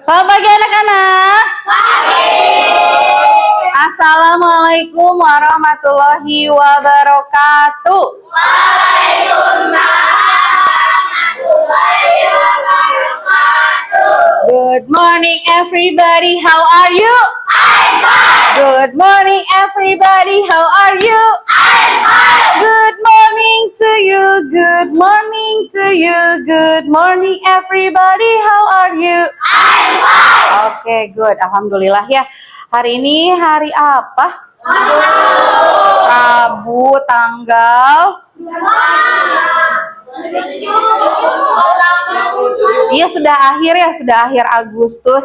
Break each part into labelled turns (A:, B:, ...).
A: Selamat pagi anak-anak. Assalamualaikum warahmatullahi wabarakatuh. Good morning everybody, how are you? I'm fine. Good morning everybody, how are you? I'm fine. Good morning to you, good morning to you, good morning everybody, how are you? I'm fine. Oke, good. Alhamdulillah ya. Hari ini hari apa? Rabu tanggal Iya sudah akhir Agustus.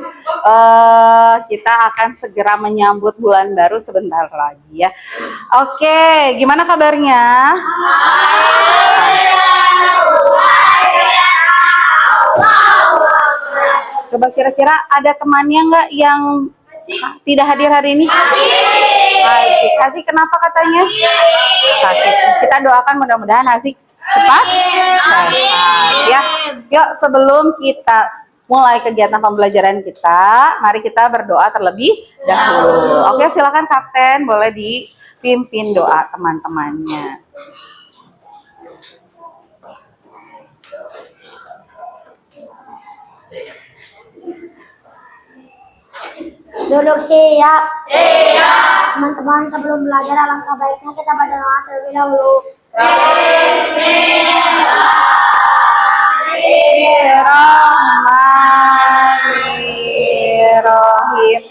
A: Kita akan segera menyambut bulan baru sebentar lagi ya. Oke, gimana kabarnya? Coba kira-kira ada temannya nggak yang tidak hadir hari ini? Hazik kenapa katanya? Sakit. Kita doakan mudah-mudahan Hazik cepat sehat ya. Yuk sebelum kita mulai kegiatan pembelajaran kita, mari kita berdoa terlebih dahulu. Oke, silakan Kapten, boleh dipimpin doa teman-temannya.
B: Duduk siap. Siap. Teman-teman, sebelum belajar alangkah baiknya kita berdoa terlebih dahulu.
A: Bismillahirrahmanirrahim.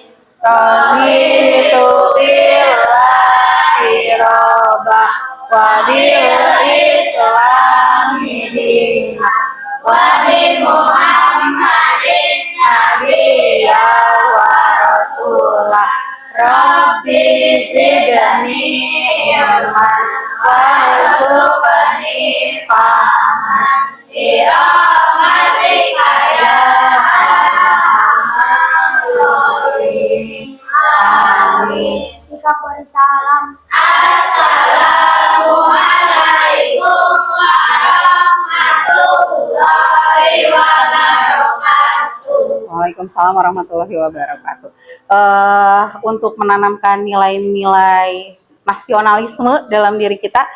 A: Raditu billahi robba wa bil islami dina wa bi Muhammadin nabiyya wa rasulah. Rabbi zidni ilman warzuqni fahman birahmatika ya arhamar rahimin. Amin.
B: Sikap bersalam.
A: Assalamualaikum warahmatullahi wabarakatuh. Waalaikumsalam warahmatullahi wabarakatuh. Untuk menanamkan nilai-nilai nasionalisme dalam diri kita,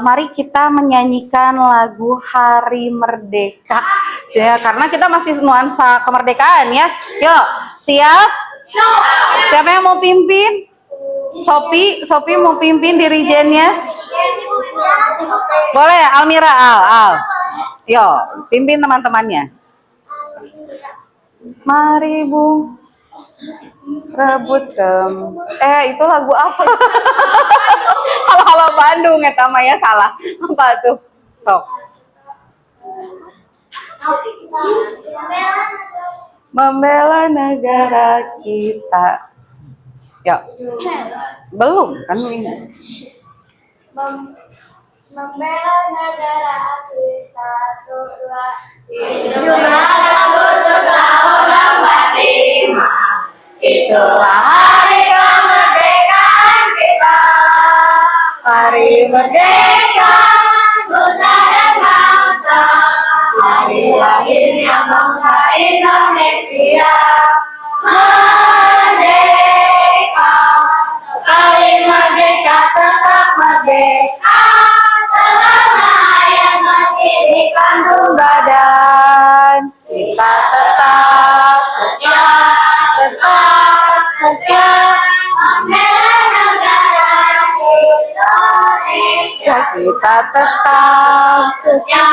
A: mari kita menyanyikan lagu Hari Merdeka ya, karena kita masih nuansa kemerdekaan ya. Yuk, siap? Siapa yang mau pimpin? Sopi mau pimpin dirijennya? Boleh, Almira, Al. Yuk, pimpin teman-temannya. Mari Bu rebut itu lagu apa? Halo Bandung eta mah ya, salah. Apa tuh? Sok. Membela negara kita. Ya. Belum kan ini.
B: Membela negara kita. 1, 2, 3.
A: Agustus tahun 45. Itulah hari kemerdekaan kita. Hari merdeka nusa dan bangsa. Hari lahirnya bangsa Indonesia. Merdeka, sekali merdeka tetap merdeka. Selama hayat masih di kandung badan, kita tetap setia membela negara Indonesia. Kita tetap setia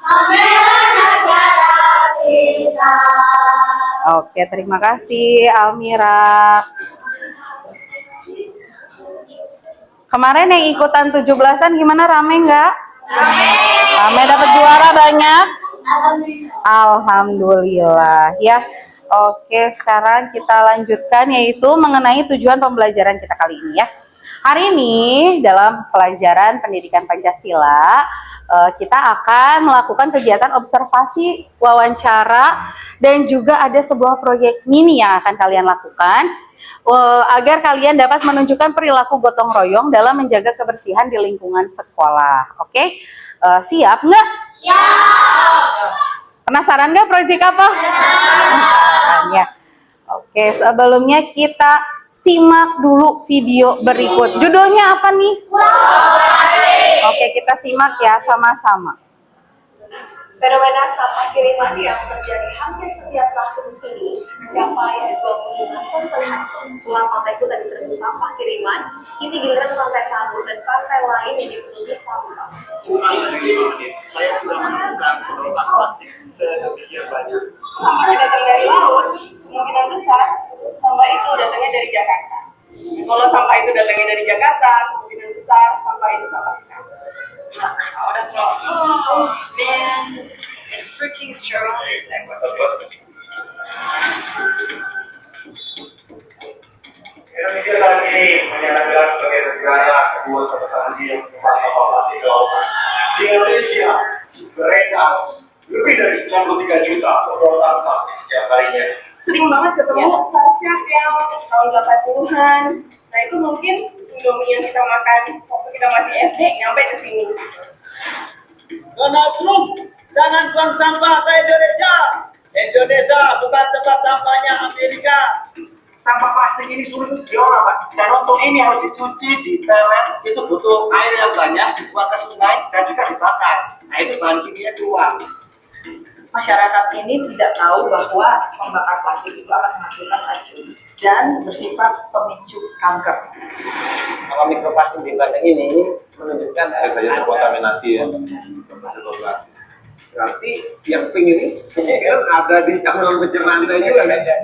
A: membela negara kita. Oke, terima kasih Almira. Kemarin yang ikutan 17-an gimana, rame nggak? Rame, dapat juara banyak? Alhamdulillah ya. Oke, sekarang kita lanjutkan yaitu mengenai tujuan pembelajaran kita kali ini ya. Hari ini dalam pelajaran pendidikan Pancasila kita akan melakukan kegiatan observasi, wawancara, dan juga ada sebuah proyek mini yang akan kalian lakukan agar kalian dapat menunjukkan perilaku gotong royong dalam menjaga kebersihan di lingkungan sekolah. Oke, siap nggak? Siap. Penasaran nggak proyek apa? Penasaran ya. Oke, sebelumnya kita simak dulu video berikut. Judulnya apa nih? Oke, kita simak ya sama-sama.
C: Fenomena sampah kiriman yang terjadi hampir setiap tahun ini mencapai 26 ton per hari. Setelah pantai itu tadi terjadi sampah kiriman, kini giliran pantai Sanur dan pantai lain yang dipenuhi sampah.
D: Kurang dari 5 menit, saya sudah menemukan sedotan plastik sedemikian banyak.
C: Sampah yang datang dari laut, kemungkinan besar sampah itu datangnya dari Jakarta. Kalau sampah itu datangnya dari Jakarta, kemungkinan besar sampah itu sampah kita. Oh man, it's freaking strong.
D: Indonesia saat ini menyandang sebagai negara kedua terbesar di tempat sampah plastik ke lautan. Di Indonesia beredar lebih dari 93 juta botol plastik setiap harinya.
C: Sering banget ketemu Sarsyaf yang tahun 80-an. Nah itu mungkin Indomie yang kita makan waktu kita masih SD nyampe ke sini.
E: Donald Trump, jangan buang sampah ke Indonesia. Indonesia bukan tempat sampahnya Amerika.
D: Sampah plastik ini sulit diolah, Pak. Dan untuk ini harus dicuci, ditelet, itu butuh air yang banyak, dibuat ke sungai dan juga dibakar. Nah itu bahan kimia keluar.
C: Masyarakat ini tidak tahu bahwa membakar plastik itu akan menghasilkan racun dan bersifat pemicu kanker.
E: Kalau mikroplastik di Bandung ini menunjukkan
F: adanya kontaminasi ya, kontaminasi.
D: Berarti yang pink ini ada di saluran pencernaan kita juga kan?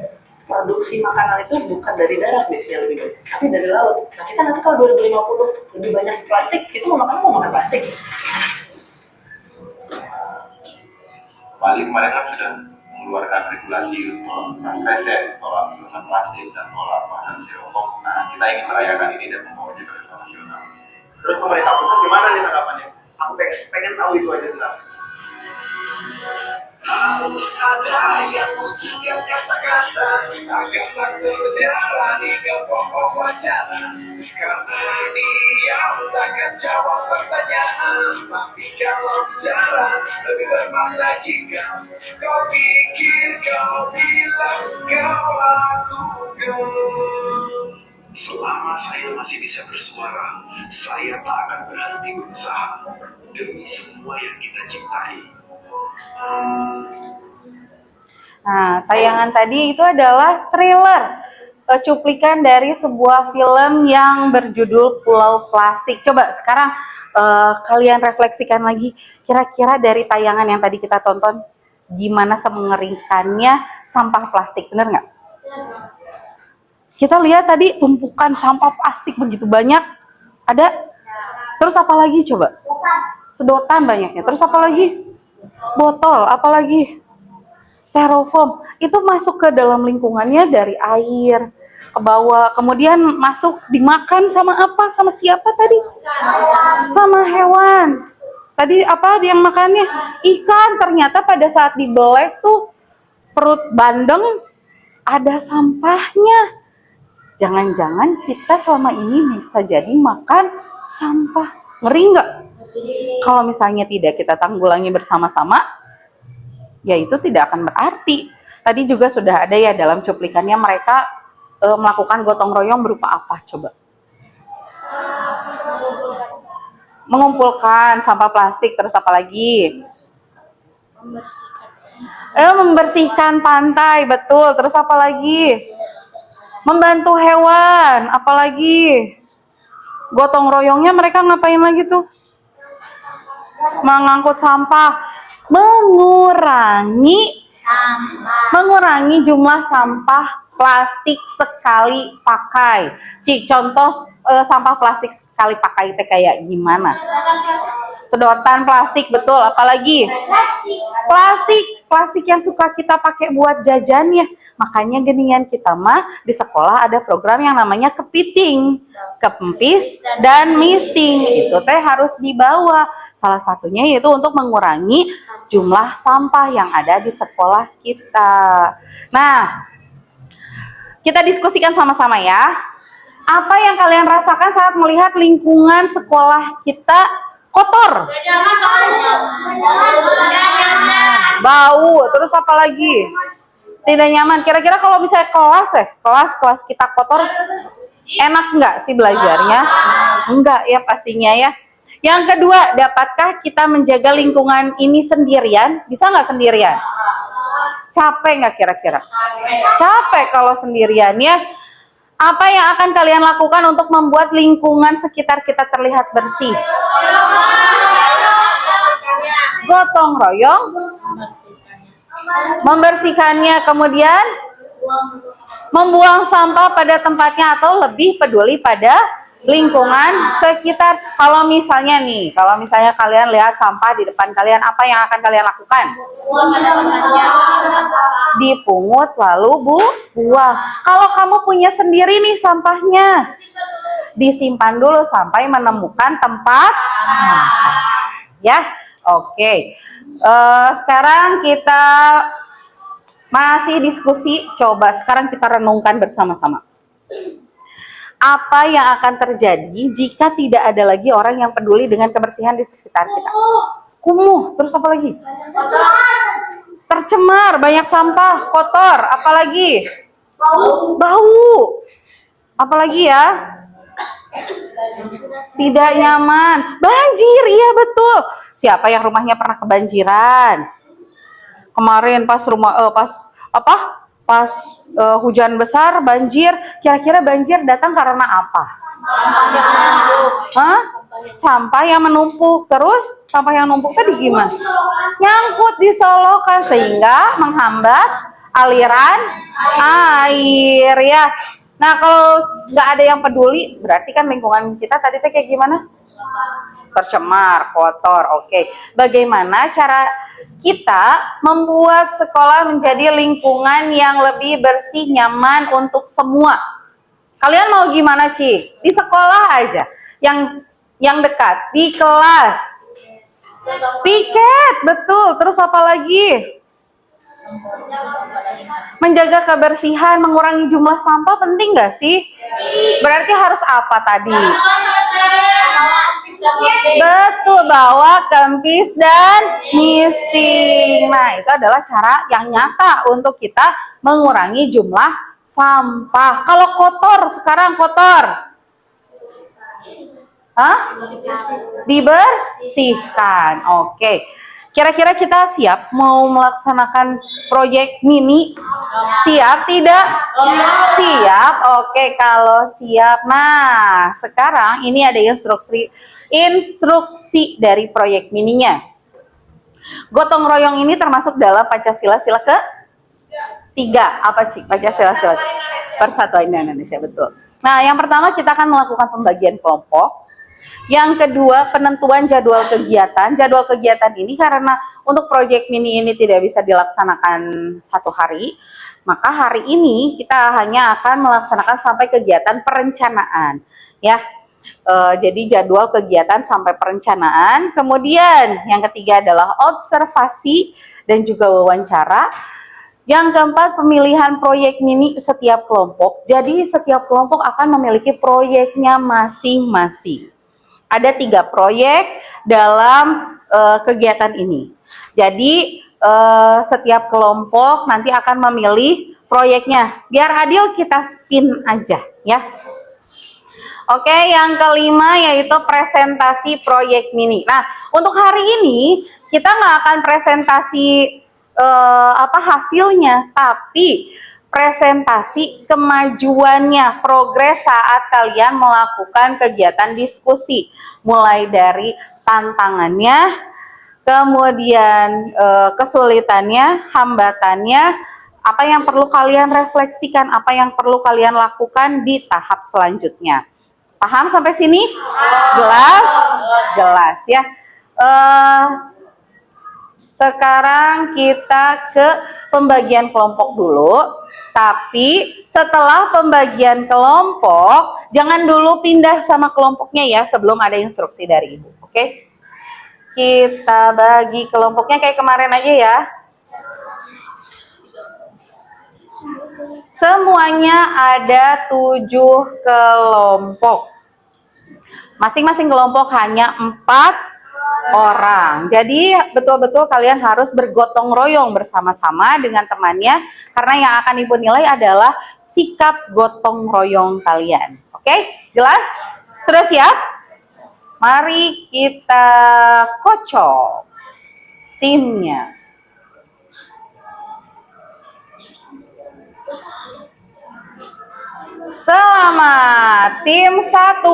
C: Produksi makanan itu bukan dari darat biasanya lebih banyak, tapi dari laut. Nah kita nanti kalau 2050 lebih banyak plastik, kita mau makan plastik.
F: Bali kemarin kan sudah mengeluarkan regulasi untuk transgresif, tolak siluman plastik dan tolak pasar styrofoam. Nah, kita ingin merayakan ini dan membawanya ke level nasional.
D: Terus pemerintah pusat gimana nih tanggapannya? Aku pengen tahu itu aja dulu. Harus ada yang menunjukkan kata-kata agar terjalani ke pokok wacana. Karena dia takkan jawab pertanyaan, tapi kalau bicara lebih bermakna jika kau pikir kau bilang kau lakukan. Selama saya masih bisa bersuara, saya tak akan berhenti berusaha demi semua yang kita cintai.
A: Nah, tayangan tadi itu adalah trailer cuplikan dari sebuah film yang berjudul Pulau Plastik. Coba sekarang kalian refleksikan lagi, kira-kira dari tayangan yang tadi kita tonton, gimana semengerikannya sampah plastik, bener nggak? Kita lihat tadi tumpukan sampah plastik begitu banyak, ada. Terus apa lagi coba? Sedotan banyaknya. Terus apa lagi? Botol, apalagi styrofoam. Itu masuk ke dalam lingkungannya dari air ke bawah, kemudian masuk dimakan sama apa? Sama siapa tadi? Sama hewan. Tadi apa yang makannya? Ikan. Ternyata pada saat dibelek tuh perut bandeng ada sampahnya. Jangan-jangan kita selama ini bisa jadi makan sampah. Ngeri nggak? Kalau misalnya tidak kita tanggulangi bersama-sama, ya itu tidak akan berarti. Tadi juga sudah ada ya dalam cuplikannya mereka melakukan gotong royong berupa apa coba? Mengumpulkan sampah plastik, terus apa lagi? Membersihkan pantai, betul. Terus apa lagi? Membantu hewan, apalagi? Gotong royongnya mereka ngapain lagi tuh? Mengangkut sampah, mengurangi jumlah sampah plastik sekali pakai. Contoh sampah plastik sekali pakai itu kayak gimana? Sedotan plastik, betul. Apalagi? Plastik yang suka kita pakai buat jajan ya. Makanya geningan kita mah di sekolah ada program yang namanya kepiting, kempis, dan misting. Itu teh harus dibawa. Salah satunya yaitu untuk mengurangi jumlah sampah yang ada di sekolah kita. Nah, kita diskusikan sama-sama ya. Apa yang kalian rasakan saat melihat lingkungan sekolah kita Kotor. Bau. Terus apa lagi? Tidak nyaman. Kira-kira kalau misalnya kelas kita kotor, enak nggak sih belajarnya? Enggak ya pastinya ya. Yang kedua, dapatkah kita menjaga lingkungan ini sendirian? Bisa nggak sendirian? Capek nggak kira-kira? Capek kalau sendirian ya. Apa yang akan kalian lakukan untuk membuat lingkungan sekitar kita terlihat bersih? Gotong royong, membersihkannya, kemudian membuang sampah pada tempatnya atau lebih peduli pada lingkungan sekitar. Kalau misalnya kalian lihat sampah di depan kalian, apa yang akan kalian lakukan? Dipungut lalu buang. Kalau kamu punya sendiri nih sampahnya, disimpan dulu sampai menemukan tempat sampah. Ya, oke. Sekarang kita masih diskusi. Coba sekarang kita renungkan bersama-sama. Apa yang akan terjadi jika tidak ada lagi orang yang peduli dengan kebersihan di sekitar kita? Kumuh, terus apa lagi? Tercemar, banyak sampah, kotor, apalagi? Bau. Apalagi ya? Tidak nyaman. Banjir, iya betul. Siapa yang rumahnya pernah kebanjiran? Kemarin pas hujan besar, banjir. Kira-kira banjir datang karena apa? Sampah yang menumpuk. Terus sampah yang numpuk tadi gimana? Nyangkut di solokan sehingga menghambat aliran air ya. Nah, kalau nggak ada yang peduli, berarti kan lingkungan kita tadi kayak gimana? Tercemar, kotor. Oke. Bagaimana cara kita membuat sekolah menjadi lingkungan yang lebih bersih, nyaman untuk semua? Kalian mau gimana, Ci? Di sekolah aja. Yang dekat, di kelas. Piket, betul. Terus apa lagi? Menjaga kebersihan, mengurangi jumlah sampah penting nggak sih? Berarti harus apa tadi? Betul, bawa kempis dan misting. Nah, itu adalah cara yang nyata untuk kita mengurangi jumlah sampah. Kalau kotor, sekarang kotor. Dibersihkan. Oke. Kira-kira kita siap mau melaksanakan proyek mini? Siap tidak? Siap. Oke, kalau siap. Nah, sekarang ini ada instruksi dari proyek mininya. Gotong royong ini termasuk dalam Pancasila sila ke-3. Apa, Cik? Pancasila sila Persatuan Indonesia, betul. Nah, yang pertama kita akan melakukan pembagian kelompok. Yang kedua, penentuan jadwal kegiatan. Jadwal kegiatan ini karena untuk proyek mini ini tidak bisa dilaksanakan satu hari, maka hari ini kita hanya akan melaksanakan sampai kegiatan perencanaan. Ya, jadi jadwal kegiatan sampai perencanaan. Kemudian yang ketiga adalah observasi dan juga wawancara. Yang keempat, pemilihan proyek mini setiap kelompok. Jadi setiap kelompok akan memiliki proyeknya masing-masing. Ada 3 proyek dalam kegiatan ini. Jadi setiap kelompok nanti akan memilih proyeknya. Biar adil kita spin aja ya. Oke, yang kelima yaitu presentasi proyek mini. Nah, untuk hari ini kita nggak akan presentasi hasilnya, tapi presentasi kemajuannya, progres saat kalian melakukan kegiatan diskusi, mulai dari tantangannya, kemudian kesulitannya, hambatannya, apa yang perlu kalian refleksikan, apa yang perlu kalian lakukan di tahap selanjutnya. Paham sampai sini? Jelas? Jelas ya. Sekarang kita ke pembagian kelompok dulu. Tapi setelah pembagian kelompok, jangan dulu pindah sama kelompoknya ya sebelum ada instruksi dari Ibu. Oke? Kita bagi kelompoknya kayak kemarin aja ya. Semuanya ada 7 kelompok. Masing-masing kelompok hanya 4 orang. Jadi betul-betul kalian harus bergotong royong bersama-sama dengan temannya, karena yang akan ibu nilai adalah sikap gotong royong kalian. Oke, jelas? Sudah siap? Mari kita kocok timnya. Selamat tim 1.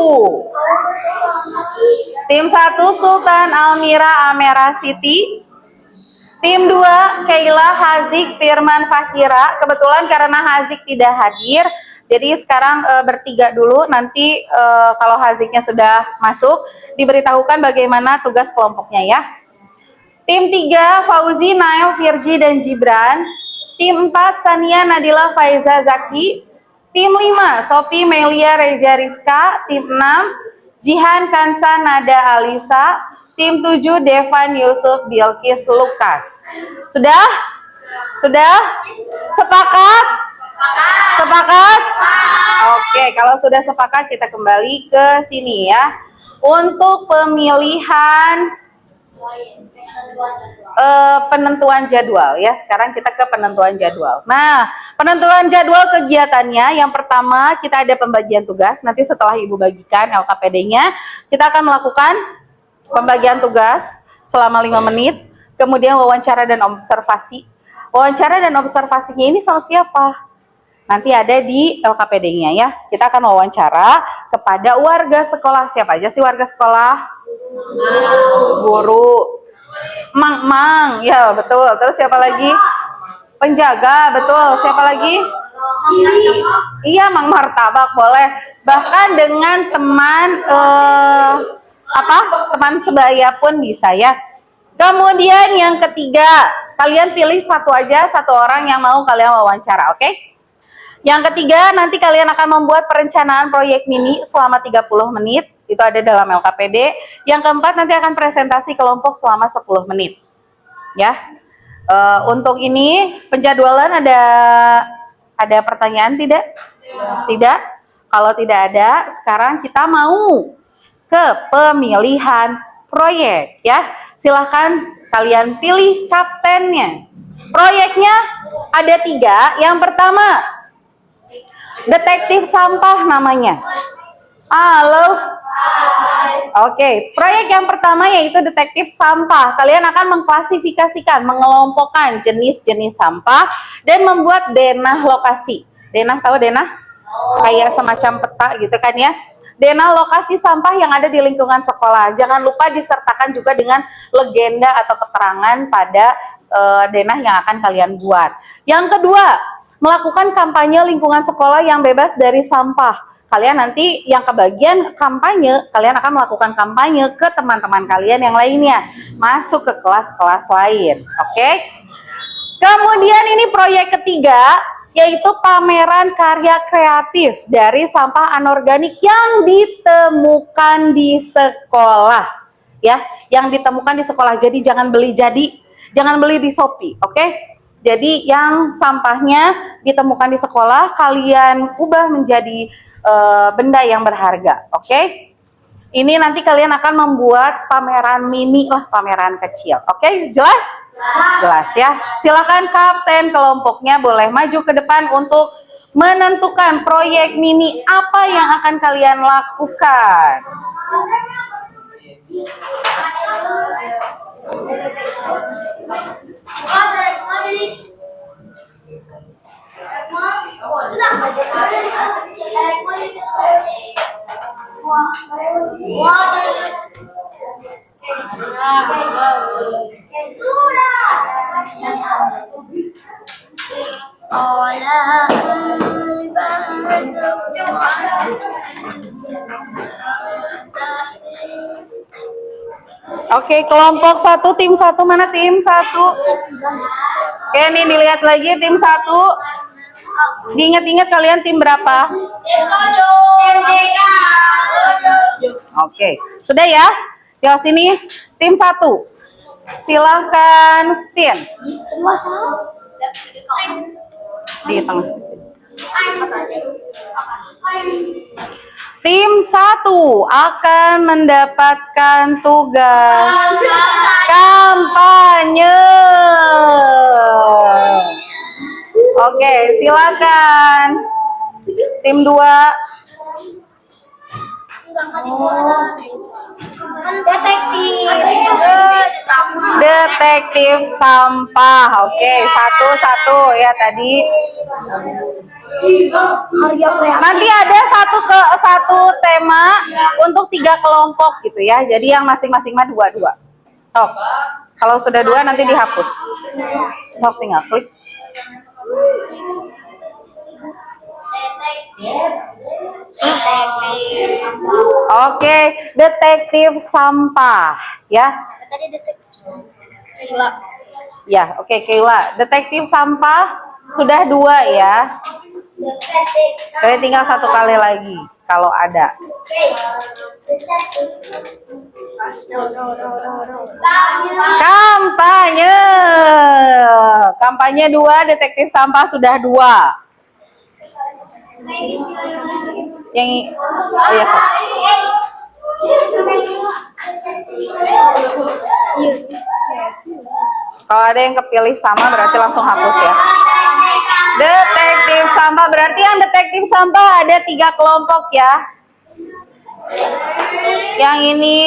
A: Tim 1 Sultan Almira Amera Siti. Tim 2 Keila Hazik Firman Fakira. Kebetulan karena Hazik tidak hadir, jadi sekarang bertiga dulu. Nanti kalau Haziknya sudah masuk, diberitahukan bagaimana tugas kelompoknya ya. Tim 3 Fauzi Nail Virgi dan Gibran. Tim 4 Sania Nadila Faiza Zaki. Tim 5 Sofi Melia Reja Rizka. Tim 6 Jihan Kansa Nada Alisa. Tim 7 Devan Yusuf Bilkis Lukas. Sudah? Sudah? Sepakat? Sepakat? Oke, kalau sudah sepakat kita kembali ke sini ya. Untuk pemilihan penentuan jadwal ya. Sekarang kita ke penentuan jadwal. Nah, penentuan jadwal kegiatannya, yang pertama kita ada pembagian tugas. Nanti setelah ibu bagikan LKPD-nya, kita akan melakukan pembagian tugas selama 5 menit. Kemudian wawancara dan observasi. Wawancara dan observasinya ini sama siapa? Nanti ada di LKPD-nya ya. Kita akan wawancara kepada warga sekolah. Siapa aja sih warga sekolah? Guru. Mang, ya betul. Terus siapa lagi? Penjaga, betul. Siapa lagi? Iya, Mang Martabak boleh. Bahkan dengan teman teman sebaya pun bisa ya. Kemudian yang ketiga, kalian pilih satu aja, satu orang yang mau kalian wawancara, oke? Yang ketiga, nanti kalian akan membuat perencanaan proyek mini selama 30 menit. Itu ada dalam LKPD. Yang keempat, nanti akan presentasi kelompok selama 10 menit. Ya. Untuk ini penjadwalan ada pertanyaan tidak? Tidak. Kalau tidak ada, sekarang kita mau ke pemilihan proyek ya. Silahkan kalian pilih kaptennya. Proyeknya ada 3. Yang pertama, detektif sampah namanya. Halo. Oke, proyek yang pertama yaitu detektif sampah. Kalian akan mengklasifikasikan, mengelompokkan jenis-jenis sampah dan membuat denah lokasi. Denah, tahu denah? Kayak semacam peta gitu kan ya. Denah lokasi sampah yang ada di lingkungan sekolah. Jangan lupa disertakan juga dengan legenda atau keterangan pada denah yang akan kalian buat. Yang kedua, melakukan kampanye lingkungan sekolah yang bebas dari sampah. Kalian nanti yang kebagian kampanye, kalian akan melakukan kampanye ke teman-teman kalian yang lainnya. Masuk ke kelas-kelas lain, oke? Kemudian ini proyek ketiga, yaitu pameran karya kreatif dari sampah anorganik yang ditemukan di sekolah. Ya, yang ditemukan di sekolah. Jadi jangan beli jangan beli di Shopee, oke? Jadi yang sampahnya ditemukan di sekolah, kalian ubah menjadi benda yang berharga, oke? Ini nanti kalian akan membuat pameran mini lah, pameran kecil, oke? Jelas? Jelas ya. Silakan kapten kelompoknya boleh maju ke depan untuk menentukan proyek mini apa yang akan kalian lakukan. Oke, kelompok 1, tim 1 mana tim 1? Oke, ini dilihat lagi tim 1. Diingat-ingat kalian tim berapa? Tim 3. Oke, sudah ya? Di sini tim 1. Silahkan spin. Di tengah. Tim 1 akan mendapatkan tugas kampanye. Oke, silakan. Tim 2. Detektif sampah. Oke, satu-satu ya tadi. Nanti ada satu tema untuk 3 kelompok gitu ya. Jadi yang masing-masing mah 2-2. Oh, kalau sudah 2 nanti dihapus. Sok tinggal klik. Oke, detektif sampah ya. Ya, oke Keila. Detektif sampah sudah 2 ya. Oke, tinggal 1 kali lagi kalau ada. Kampanye. Kampanye 2, detektif sampah sudah 2. Yang oh ya, Sob. Kalau ada yang kepilih sama berarti langsung hapus ya. Detektif sampah berarti yang detektif sampah ada 3 kelompok ya. Yang ini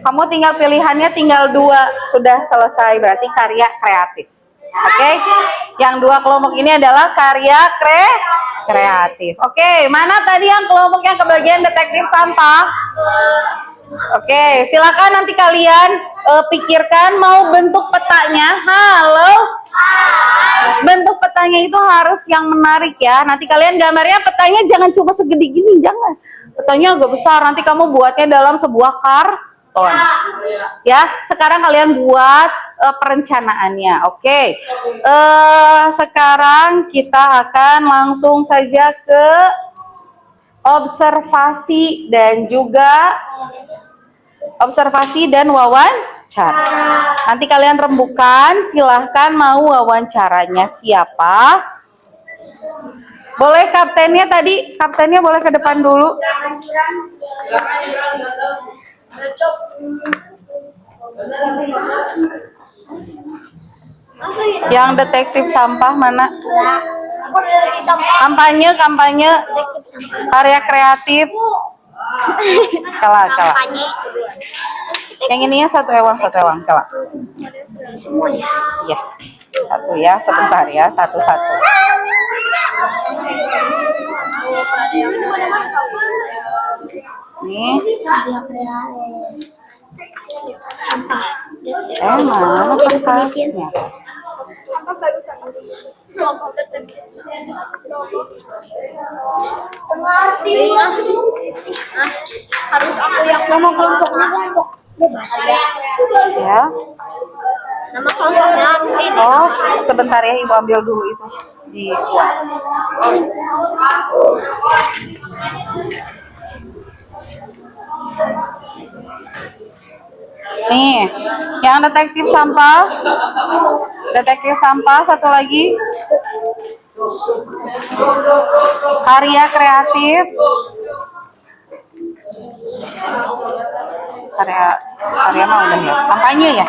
A: kamu tinggal pilihannya tinggal 2, sudah selesai berarti karya kreatif. Oke, yang 2 kelompok ini adalah karya kreatif. Oke, mana tadi yang kelompok yang kebagian detektif sampah? Oke, silakan nanti kalian pikirkan mau bentuk petanya. Halo. Bentuk petanya itu harus yang menarik ya. Nanti kalian gambarnya petanya jangan cuma segede gini, jangan. Petanya agak besar. Nanti kamu buatnya dalam sebuah karton. Ya, sekarang kalian buat perencanaannya. Oke. Sekarang kita akan langsung saja ke observasi dan wawancara. Nanti kalian rembukan, silahkan mau wawancaranya siapa. Boleh kaptennya tadi, kaptennya boleh ke depan dulu. Yang detektif sampah mana? Kampanye karya kreatif. Kalah. Yang ininya satu ewang kalah.
B: Semuanya.
A: Ya, 1 ya, sebentar ya, satu-satu. Nih. Mana kertasnya?
B: Harus aku yang nama kelompoknya kelompok bebas
A: Ya.
B: nama kelompoknya ini.
A: Oh, sebentar ya, Ibu ambil dulu itu di uang. Nih, yang detektif sampah satu lagi. Karya kreatif. Karya mah udah ya. Kampanye ya.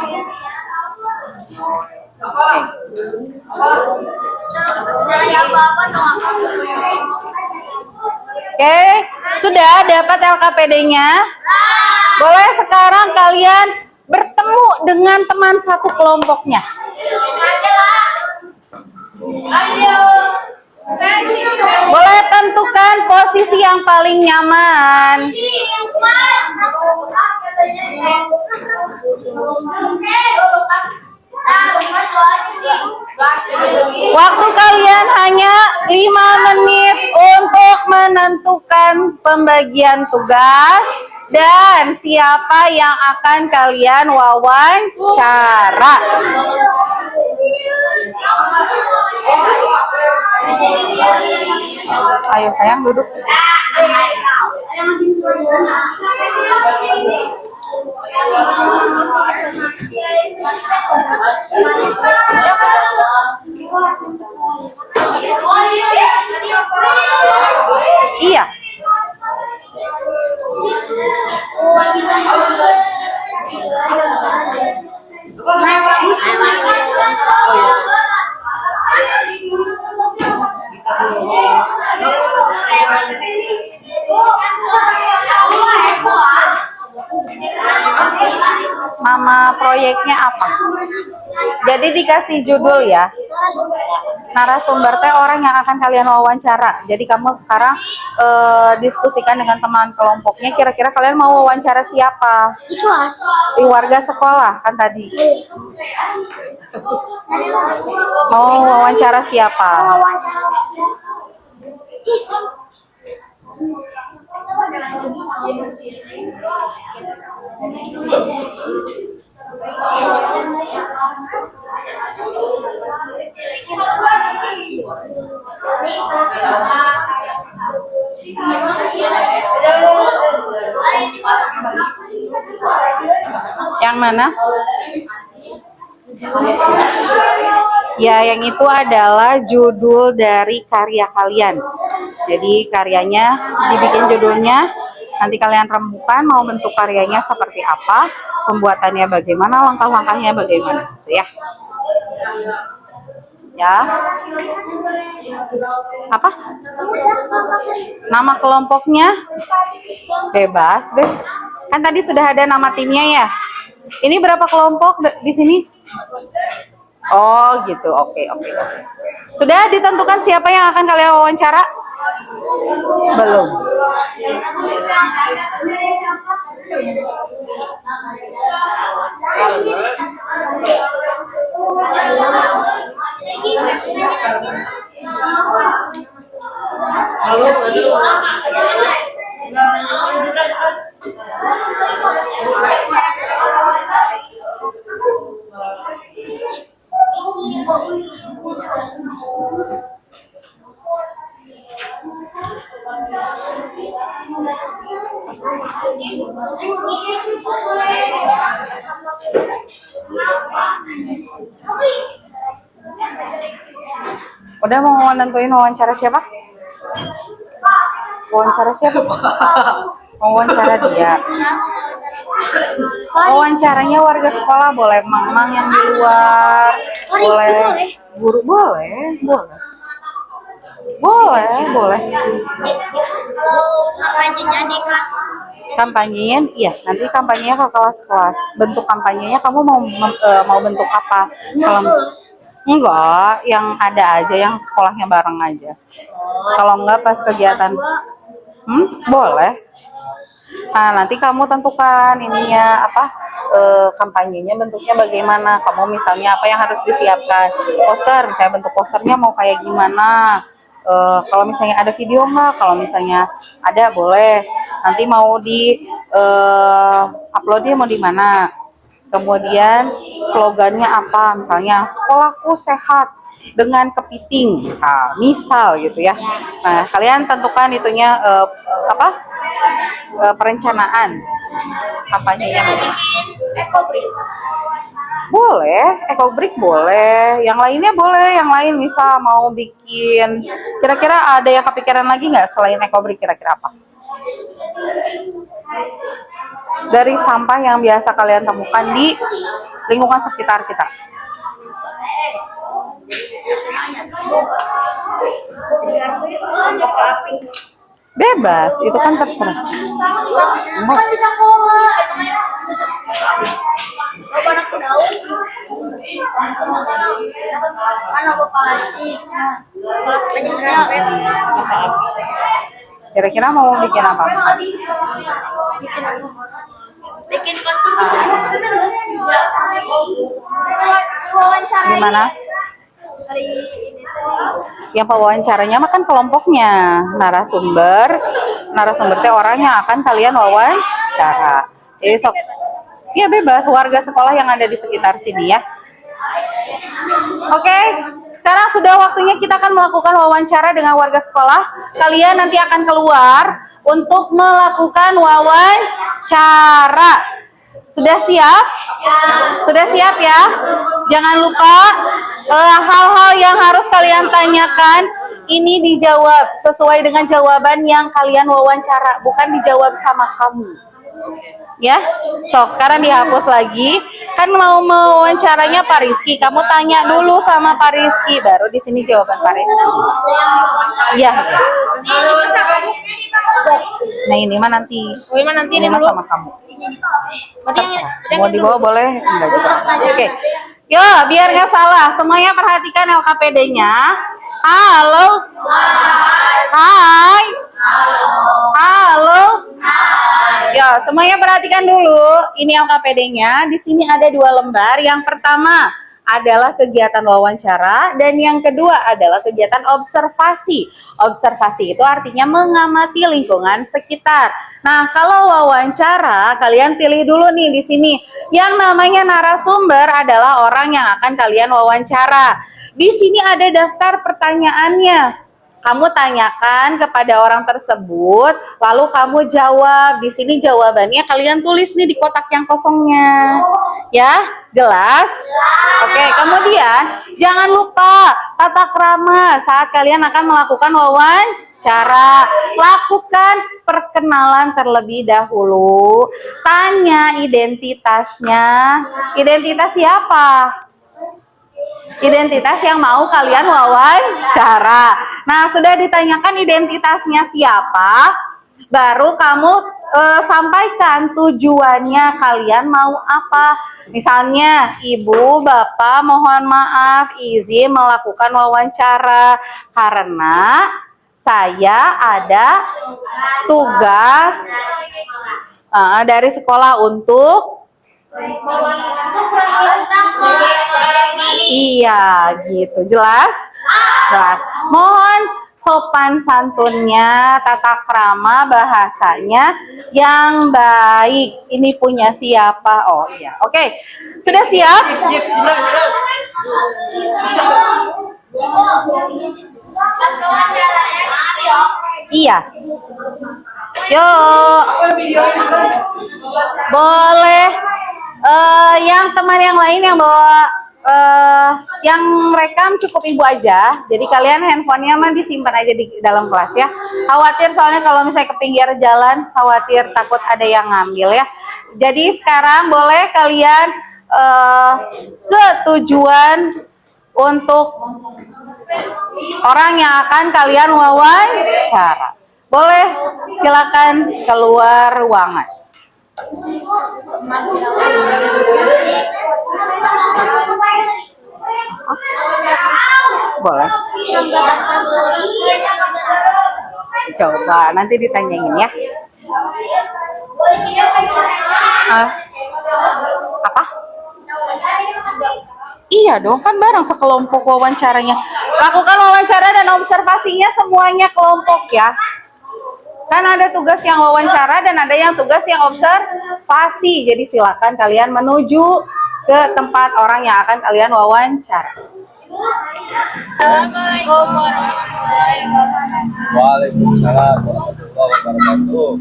A: Oke, sudah dapat LKPD-nya? Boleh sekarang kalian bertemu dengan teman satu kelompoknya. Boleh tentukan posisi yang paling nyaman. Waktu kalian hanya 5 menit untuk menentukan pembagian tugas dan siapa yang akan kalian wawancara. Ayo sayang duduk. Nama proyeknya apa? Jadi dikasih judul ya. Narasumber teh orang yang akan kalian wawancara. Jadi kamu sekarang diskusikan dengan teman kelompoknya. Kira-kira kalian mau wawancara siapa?
B: Di kelas.
A: Di warga sekolah kan tadi. Mau wawancara siapa?
B: Wawancara
A: Yang mana? Ya, yang itu adalah judul dari karya kalian. Jadi karyanya dibikin judulnya, nanti kalian rembukan mau bentuk karyanya seperti apa, pembuatannya bagaimana, langkah-langkahnya bagaimana, gitu ya. Ya. Apa? Nama kelompoknya bebas deh. Kan tadi sudah ada nama timnya ya. Ini berapa kelompok di sini? Oh gitu, oke. Sudah ditentukan siapa yang akan kalian wawancara? Belum. Udah mau nentuin wawancara siapa? Wawancara siapa? Mau wawancara dia. Wawancaranya warga sekolah boleh, mang-mang yang di luar, boleh guru, boleh.
B: Kalau kampanyenya di kelas.
A: Kampanyenya, iya, nanti kampanyenya ke kelas-kelas. Bentuk kampanyenya kamu mau bentuk apa? Kalau enggak, yang ada aja, yang sekolahnya bareng aja. Kalau enggak pas kegiatan, boleh. Nah, nanti kamu tentukan ininya apa, kampanyenya bentuknya bagaimana. Kamu misalnya apa yang harus disiapkan? Poster, misalnya bentuk posternya mau kayak gimana? Kalau misalnya ada video nggak? Kalau misalnya ada boleh. Nanti mau di uploadnya mau di mana? Kemudian slogannya apa? Misalnya sekolahku sehat dengan kepiting, misal gitu ya. Nah, kalian tentukan itunya perencanaan kampanyenya. Boleh, ekobrik boleh, yang lainnya boleh, yang lain misal mau bikin, kira-kira ada yang kepikiran lagi nggak selain ekobrik, kira-kira apa? Dari sampah yang biasa kalian temukan di lingkungan sekitar kita. Bebas, itu kan terserah.
B: Kan bisa anak daun. Mana plastik.
A: Kira-kira mau bikin apa?
B: Bikin kostum bisa. Wawancara.
A: Gimana? Yang pewawancaranya makan kelompoknya, narasumber teh orang yang akan kalian wawancara. Jadi sok, ya bebas, warga sekolah yang ada di sekitar sini ya. Oke, sekarang sudah waktunya kita akan melakukan wawancara dengan warga sekolah. Kalian nanti akan keluar untuk melakukan wawancara. Sudah siap? Sudah siap ya? Jangan lupa hal-hal yang harus kalian tanyakan ini dijawab sesuai dengan jawaban yang kalian wawancara, bukan dijawab sama kamu. Ya, sekarang dihapus lagi. Kan mau mewawancaranya Pak Rizky, kamu tanya dulu sama Pak Rizky, baru di sini jawaban Pak Rizky. Ya. Nah ini mah nanti.
B: Oh, ini mah nanti
A: Ini
B: ini
A: mah
B: dulu.
A: sama kamu.
B: Berarti
A: Terserah. Mau dibawa boleh, enggak juga. Oke. Yo, biar nggak salah, semuanya perhatikan LKPD-nya. Halo. Hai. Halo. Yo, semuanya perhatikan dulu. Ini LKPD-nya. Di sini ada 2 lembar. Yang pertama adalah kegiatan wawancara dan yang kedua adalah kegiatan observasi. Observasi itu artinya mengamati lingkungan sekitar. Nah, kalau wawancara, kalian pilih dulu nih di sini. Yang namanya narasumber adalah orang yang akan kalian wawancara. Di sini ada daftar pertanyaannya. Kamu tanyakan kepada orang tersebut, lalu kamu jawab. Di sini jawabannya kalian tulis nih di kotak yang kosongnya. Ya, jelas? Oke, kemudian jangan lupa tata krama saat kalian akan melakukan wawancara. Lakukan perkenalan terlebih dahulu. Tanya identitasnya. Identitas siapa? Identitas yang mau kalian wawancara. Nah, sudah ditanyakan identitasnya siapa, baru kamu sampaikan tujuannya kalian mau apa. Misalnya, Ibu, Bapak, mohon maaf izin melakukan wawancara karena saya ada tugas dari sekolah untuk iya, gitu. Jelas? Jelas. Mohon sopan santunnya, tata krama bahasanya yang baik. Ini punya siapa? Oh iya. Oke. Sudah siap? Iya. Yuk. Boleh. Yang teman yang lain yang bawa yang rekam cukup ibu aja. Jadi kalian handphonenya mah disimpan aja di dalam kelas ya. Khawatir soalnya kalau misalnya ke pinggir jalan, khawatir takut ada yang ngambil ya. Jadi sekarang boleh kalian ke tujuan untuk orang yang akan kalian wawancara. Boleh silakan keluar ruangan. Boleh. Coba nanti ditanyain ya. Apa? Iya dong, kan bareng sekelompok wawancaranya. Lakukan wawancara dan observasinya semuanya kelompok ya. Kan ada tugas yang wawancara dan ada yang tugas yang observasi. Jadi silakan kalian menuju ke tempat orang yang akan kalian wawancara. Assalamualaikum warahmatullahi wabarakatuh.
F: Waalaikumsalam warahmatullahi wabarakatuh.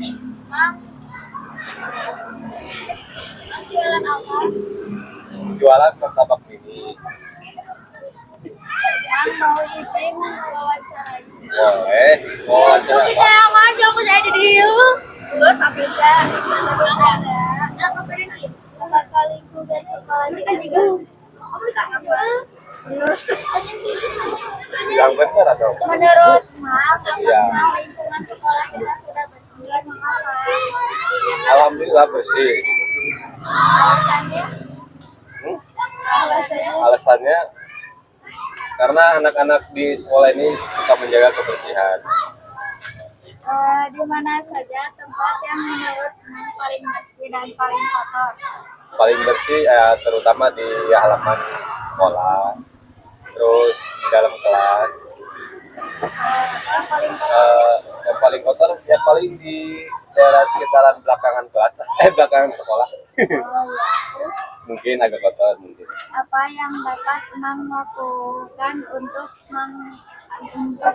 B: Jualan apa?
F: Jualan martabak mini.
B: Mau ibu wawancara.
F: Boleh. Wawancara
B: Kita
F: apa?
B: yang aja aku saya di dia. Belum apa bisa. Aku pengen ya. Bakal lingkungan sekolah ini kasih gak? Kamu dikasih gak?
F: Yang benar atau?
B: Menurut Mak,
F: Iya.
B: apakah lingkungan sekolah kita sudah bersih? Mengapa?
F: Alhamdulillah bersih.
B: Alasannya?
F: Alasannya karena anak-anak di sekolah ini suka menjaga kebersihan.
B: Di mana saja tempat yang menurut Mak paling bersih dan paling kotor?
F: Paling bersih terutama di halaman sekolah, terus di dalam kelas. Yang paling kotor ya paling di daerah sekitaran belakangan kelas, belakangan sekolah.
B: Terus
F: Mungkin agak kotor mungkin.
B: apa yang dapat Mang lakukan untuk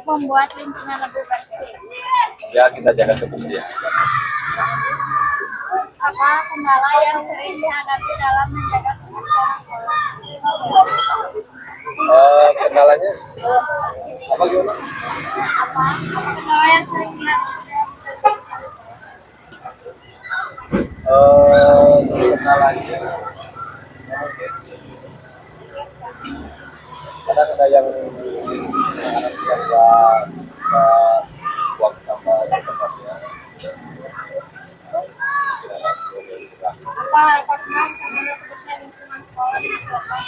B: membuat lingkungan lebih bersih?
F: Ya kita jaga kebersihan.
B: Apa kendala yang sering dihadapi dalam menjaga kebersihan sekolah?
F: Kendalanya apa gimana?
B: Apa kendala yang sering dihadapi?
F: Kendalanya mungkin kadang ada yang anak yang buang sampah di tempatnya.
B: apa harapan terhadap kebersihan lingkungan sekolah di masa depan?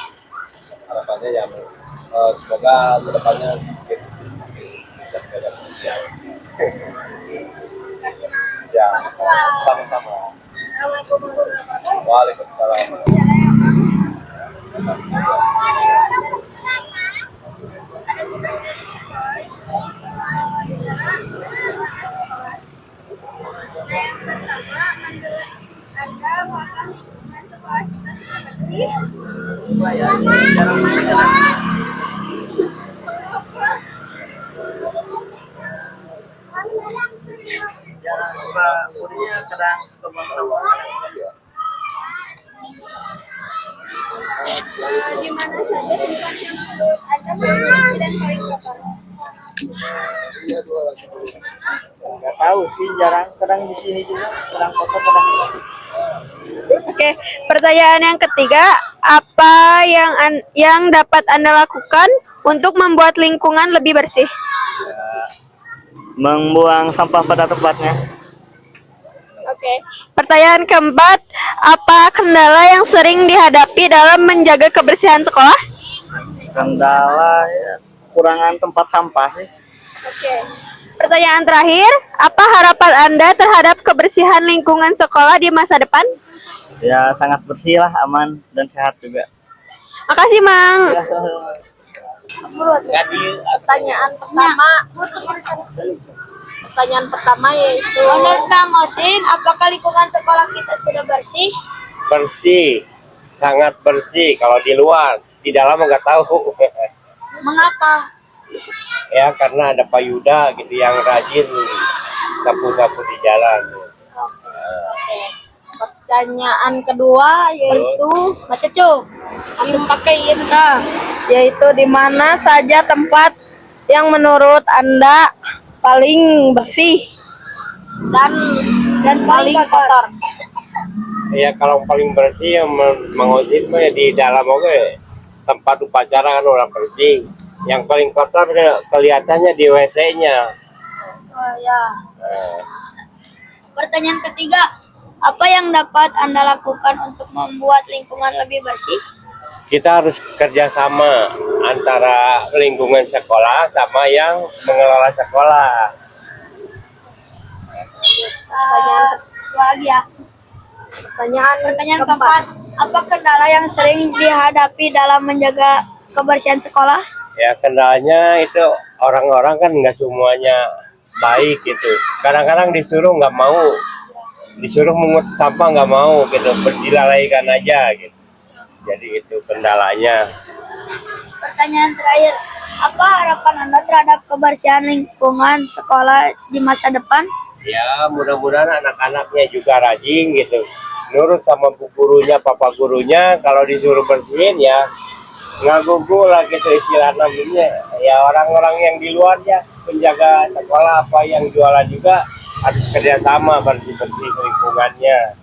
G: Harapannya yang semoga kedepannya bisa menjaga kebersihan. Ya, sama-sama.
B: Assalamualaikum warahmatullahi wabarakatuh.
G: Waalaikumsalam.
B: Anda makan lingkungan sekolah kita sudah bersih.
E: Jarang suka kurinya, kadang suka buang sampah.
B: Di mana saja tempat yang menurut Anda paling bersih dan paling kotor?
E: Nggak tahu sih, jarang. Kadang di sini juga, kadang kotor, kadang enggak.
H: Oke, pertanyaan yang ketiga, apa yang dapat Anda lakukan untuk membuat lingkungan lebih bersih?
E: Membuang sampah pada tempatnya.
H: Oke. Pertanyaan keempat, apa kendala yang sering dihadapi dalam menjaga kebersihan sekolah?
E: Kendala ya, kurangan tempat sampah sih.
H: Oke. Pertanyaan terakhir, apa harapan Anda terhadap kebersihan lingkungan sekolah di masa depan?
E: Ya sangat bersih lah, aman dan sehat juga.
H: Makasih, Mang.
B: Pertanyaan pertama, yaitu menurut Kang Osin, apakah lingkungan sekolah kita sudah bersih?
I: Bersih, sangat bersih. Kalau di luar, di dalam nggak tahu.
B: Mengapa?
I: Ya karena ada Pak Yuda gitu yang rajin sapu-sapu di jalan.
B: Pertanyaan kedua yaitu Mas Cucu, pakai Inka, yaitu di mana saja tempat yang menurut Anda paling bersih dan paling kotor?
I: Ya kalau paling bersih yang mengusir ya di dalam tempat upacara kan orang bersih. Yang paling kotor kelihatannya di WC-nya.
B: Oh ya. Pertanyaan ketiga, apa yang dapat Anda lakukan untuk membuat lingkungan lebih bersih?
I: Kita harus kerjasama antara lingkungan sekolah sama yang mengelola sekolah.
B: Lagi ya. Pertanyaan keempat, apa kendala yang sering dihadapi dalam menjaga kebersihan sekolah?
I: Ya kendalanya itu orang-orang kan nggak semuanya baik gitu. Kadang-kadang disuruh nggak mau, disuruh mengut sampah nggak mau gitu, dilalaikan aja gitu. Jadi itu kendalanya.
B: Pertanyaan terakhir, apa harapan Anda terhadap kebersihan lingkungan sekolah di masa depan?
I: Ya mudah-mudahan anak-anaknya juga rajin gitu, nurut sama bu gurunya, papa gurunya. Kalau disuruh bersihin ya nggak gugur lah gitu istilah namanya. Ya orang-orang yang di luar ya penjaga sekolah apa yang jualan juga harus kerjasama bersih-bersih lingkungannya.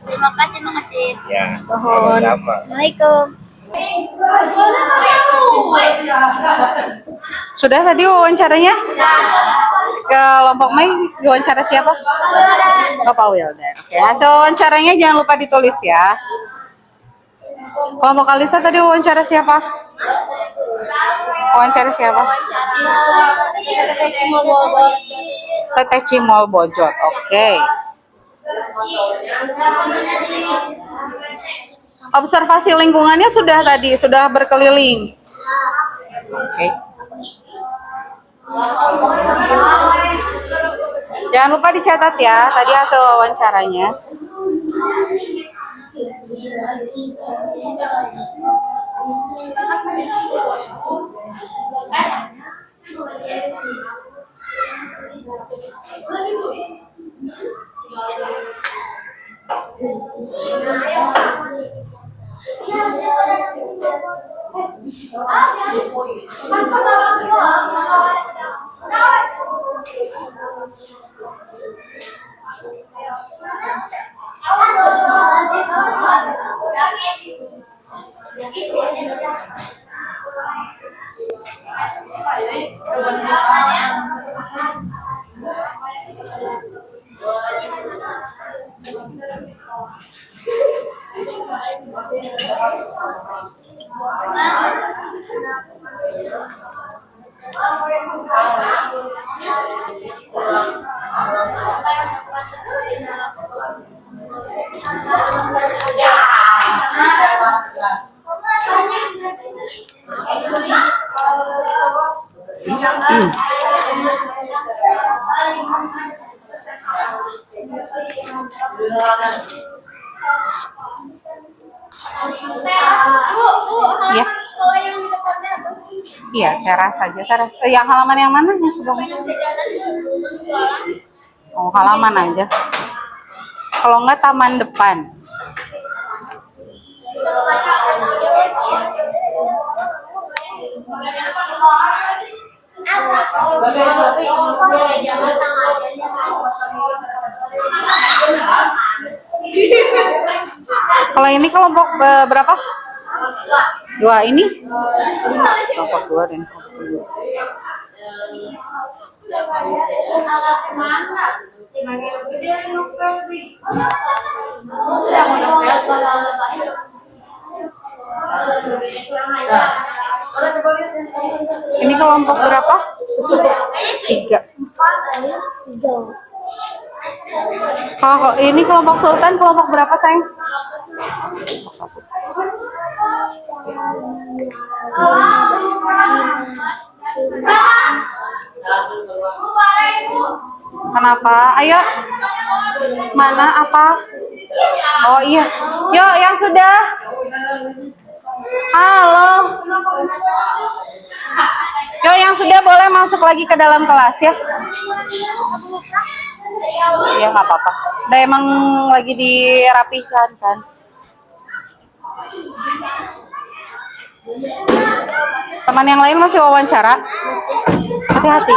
B: Terima kasih, Mengasin.
I: Ya,
B: Mohon.
I: sama-sama.
B: Assalamualaikum.
A: Sudah tadi wawancaranya? Kelompok Mei diwawancara siapa? Bapak Wildan. Oke, hasil wawancaranya jangan lupa ditulis ya. Kelompok Kalisa tadi wawancara siapa? Wawancara siapa? Teteh Cimol Bojot. Oke. Observasi lingkungannya sudah tadi, sudah berkeliling. Oke. Jangan lupa dicatat ya, tadi hasil wawancaranya. Iya. Iya, teras saja. Teras. Yang halaman yang mana? Yang sebelumnya? Oh, halaman aja. Kalau enggak taman depan. Kalau ini kelompok berapa? Dua ini? Kelompok dua dan kelompok dua. Ini kelompok berapa? Tiga. Kalau ini kelompok Sultan, kelompok berapa sayang? Kelompok satu. Kenapa? Ayo. Mana apa? Oh iya. Yuk yang sudah. Halo. Yuk yang sudah boleh masuk lagi ke dalam kelas ya. Iya nggak apa-apa. Udah emang lagi dirapihkan kan. Teman yang lain masih wawancara? Hati-hati.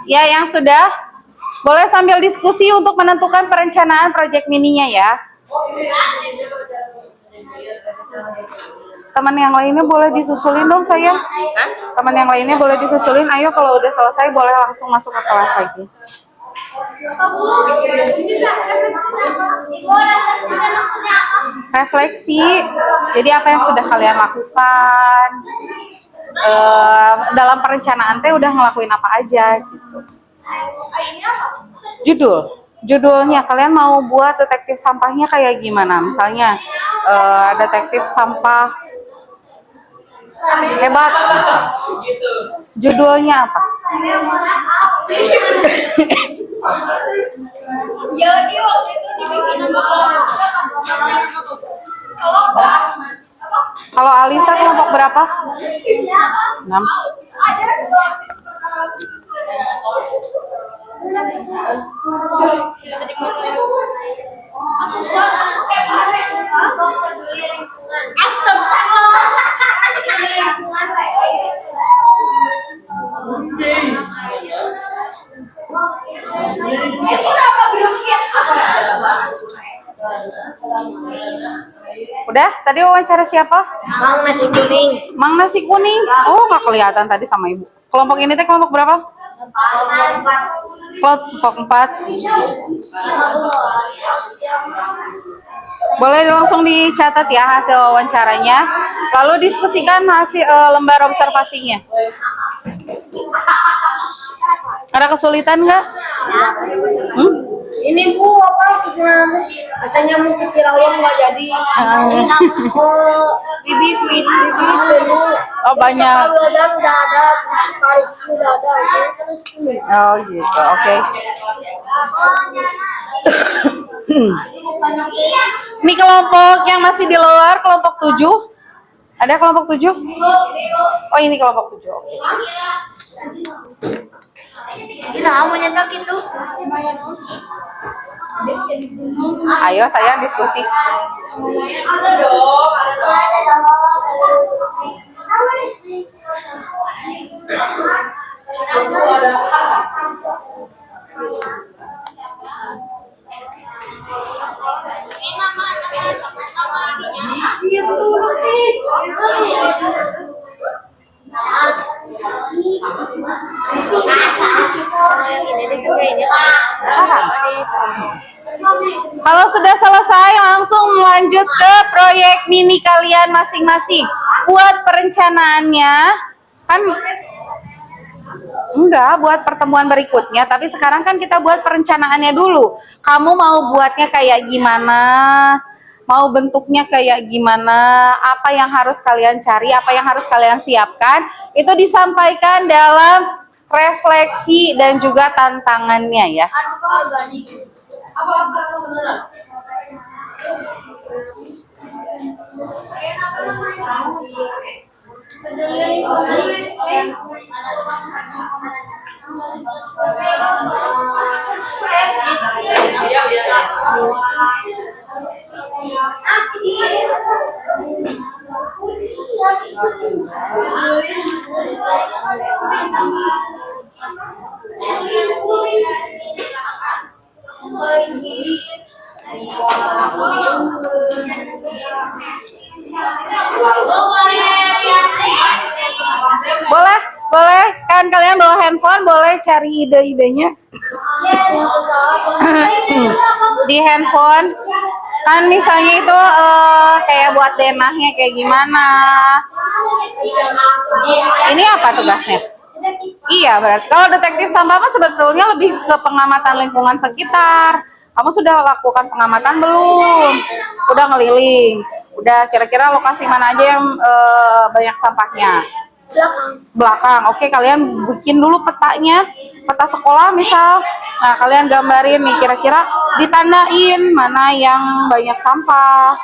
A: Ya, yang sudah boleh sambil diskusi untuk menentukan perencanaan proyek mininya ya. Teman yang lainnya boleh disusulin dong sayang. Teman yang lainnya boleh disusulin. Ayo kalau udah selesai boleh langsung masuk ke kelas lagi. Refleksi. Jadi apa yang sudah kalian lakukan? Dalam perencanaan teh udah ngelakuin apa aja gitu. Judulnya kalian mau buat detektif sampahnya kayak gimana? Misalnya detektif sampah hebat. Judulnya apa? Kalau Alisa kelompok berapa? 6. Udah, tadi wawancara siapa?
B: Mang nasi kuning.
A: Mang nasi kuning. Oh, nggak kelihatan tadi sama ibu. Kelompok ini teh kelompok berapa? Kelompok 4. Boleh langsung dicatat ya hasil wawancaranya. Lalu diskusikan hasil lembar observasinya. Ada kesulitan nggak?
B: Ini Bu, apa rasanya mau kecil ayam nggak jadi. Bibit dulu.
A: Oh banyak.
B: Udah ada, Paris udah ada.
A: Oh gitu, oke. Ini kelompok yang masih di luar, kelompok 7. Ada kelompok 7? Oh ini kelompok 7. Oke.
B: Nah, mau nyetak itu.
A: Ayo saya diskusi.
C: Ada dong.
A: Sekarang. Kalau sudah selesai langsung lanjut ke proyek mini kalian masing-masing. Buat perencanaannya kan enggak buat pertemuan berikutnya, tapi sekarang kan kita buat perencanaannya dulu. Kamu mau buatnya kayak gimana? Mau bentuknya kayak gimana? Apa yang harus kalian cari? Apa yang harus kalian siapkan? Itu disampaikan dalam refleksi dan juga tantangannya ya. Boleh kan kalian bawa handphone, boleh cari ide-idenya di handphone. Kan misalnya itu kayak buat denahnya kayak gimana. Ini apa tugasnya? Iya, berarti kalau detektif sampah mah sebetulnya lebih ke pengamatan lingkungan sekitar. Kamu sudah lakukan pengamatan belum? Udah ngeliling. Udah kira-kira lokasi mana aja yang banyak sampahnya? Belakang. Oke, kalian bikin dulu petanya, peta sekolah misal. Nah, kalian gambarin nih kira-kira ditandain mana yang banyak sampah,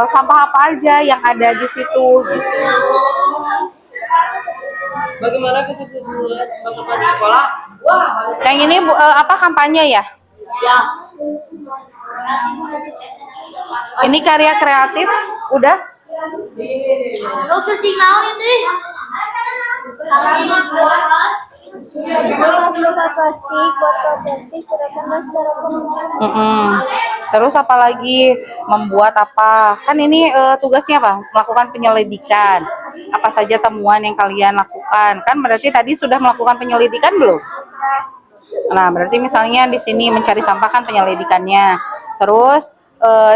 A: sampah apa aja yang ada di situ gitu.
B: Bagaimana kesulitan sampah di sekolah?
A: Yang ini apa kampanye ya?
B: Ya.
A: Ini karya kreatif, udah?
B: Lo searching naon ini?
A: Terus apalagi membuat apa? Kan ini tugasnya apa? Melakukan penyelidikan. Apa saja temuan yang kalian lakukan? Kan berarti tadi sudah melakukan penyelidikan belum? Nah, berarti misalnya di sini mencari sampah kan penyelidikannya. Terus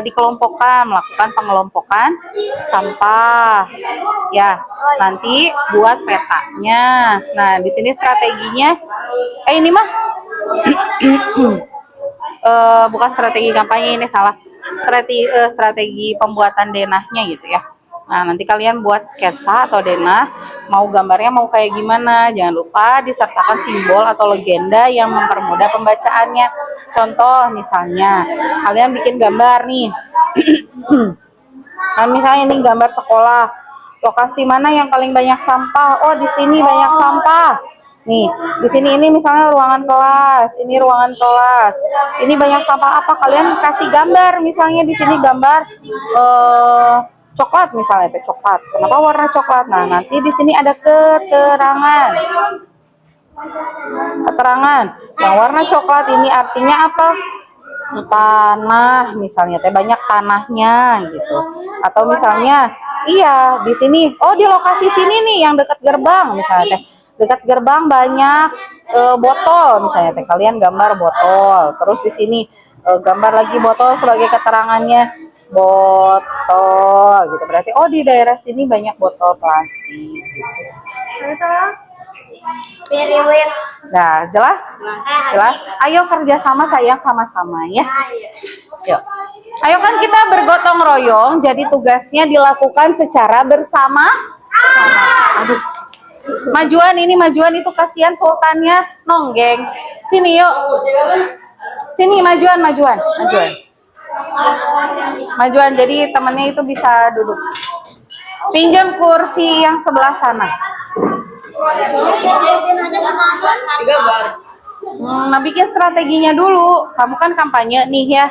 A: dikelompokkan, melakukan pengelompokan sampah. Ya, nanti buat petanya. Nah, di sini strateginya ini mah bukan strategi kampanye, ini salah. Strategi pembuatan denahnya gitu ya. Nah, nanti kalian buat sketsa atau denah, mau gambarnya mau kayak gimana. Jangan lupa disertakan simbol atau legenda yang mempermudah pembacaannya. Contoh misalnya, kalian bikin gambar nih. Nah, misalnya ini gambar sekolah. Lokasi mana yang paling banyak sampah? Oh, di sini banyak sampah. Nih, di sini ini misalnya ruangan kelas, ini ruangan kelas. Ini banyak sampah apa? Kalian kasih gambar, misalnya di sini gambar coklat misalnya, teh coklat. Kenapa warna coklat? Nah, nanti di sini ada keterangan. Keterangan. Yang warna coklat ini artinya apa? Tanah misalnya, teh banyak tanahnya gitu. Atau misalnya, iya, di sini, oh di lokasi sini nih yang dekat gerbang misalnya, teh. Dekat gerbang banyak botol misalnya, teh. Kalian gambar botol. Terus di sini gambar lagi botol sebagai keterangannya. Botol gitu, berarti oh di daerah sini banyak botol plastik gitu. Nah, jelas? Jelas? Ayo kerjasama sayang, sama-sama ya. Yuk. Ayo kan kita bergotong royong, jadi tugasnya dilakukan secara bersama. Aduh. Majuan itu kasihan sultannya nonggeng. Sini yuk. Sini majuan. Majuan, jadi temennya itu bisa duduk. Pinjam kursi yang sebelah sana. Nah, bikin strateginya dulu. Kamu kan kampanye nih ya.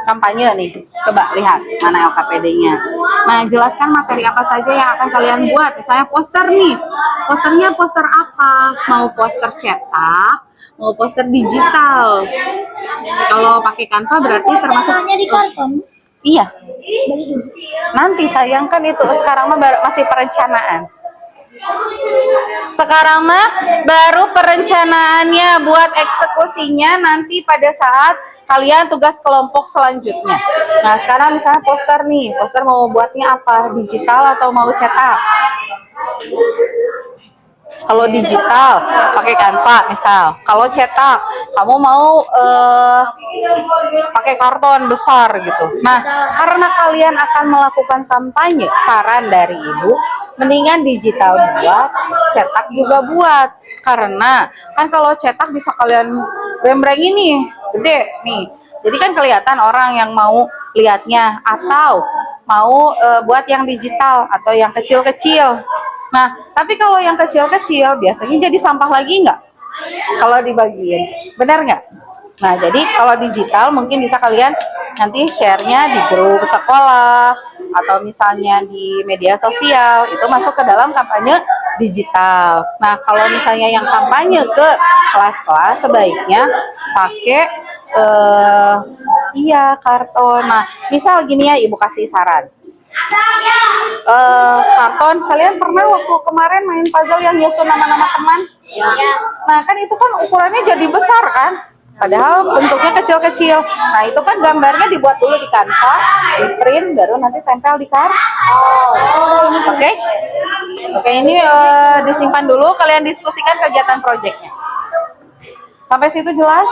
A: Kampanye nih. Coba lihat mana LKPD-nya. Nah, jelaskan materi apa saja yang akan kalian buat. Misalnya poster nih. Posternya poster apa? Mau poster cetak, mau poster digital. Kalau pakai Canva berarti termasuk
B: di karton.
A: Iya. Nanti sayang kan itu sekarang mah masih perencanaan. Sekarang mah baru perencanaannya, buat eksekusinya nanti pada saat kalian tugas kelompok selanjutnya. Nah, sekarang misalnya poster nih. Poster mau buatnya apa? Digital atau mau cetak? Kalau digital pakai Canva misal. Kalau cetak kamu mau pakai karton besar gitu. Nah, karena kalian akan melakukan kampanye, saran dari ibu mendingan digital buat, cetak juga buat. Karena kan kalau cetak bisa kalian rembreng ini gede nih. Jadi kan kelihatan orang yang mau lihatnya, atau mau buat yang digital atau yang kecil-kecil. Nah, tapi kalau yang kecil-kecil biasanya jadi sampah lagi nggak? Kalau dibagiin, benar nggak? Nah, jadi kalau digital mungkin bisa kalian nanti share-nya di grup sekolah atau misalnya di media sosial, itu masuk ke dalam kampanye digital. Nah, kalau misalnya yang kampanye ke kelas-kelas sebaiknya pakai karton. Nah, misal gini ya, ibu kasih saran. Karton, kalian pernah waktu kemarin main puzzle yang nyusun nama-nama teman? Nah, kan itu kan ukurannya jadi besar kan? Padahal bentuknya kecil-kecil. Nah, itu kan gambarnya dibuat dulu di Canva, di print, baru nanti tempel di karton. Oke, ini disimpan dulu, kalian diskusikan kegiatan proyeknya. Sampai situ jelas?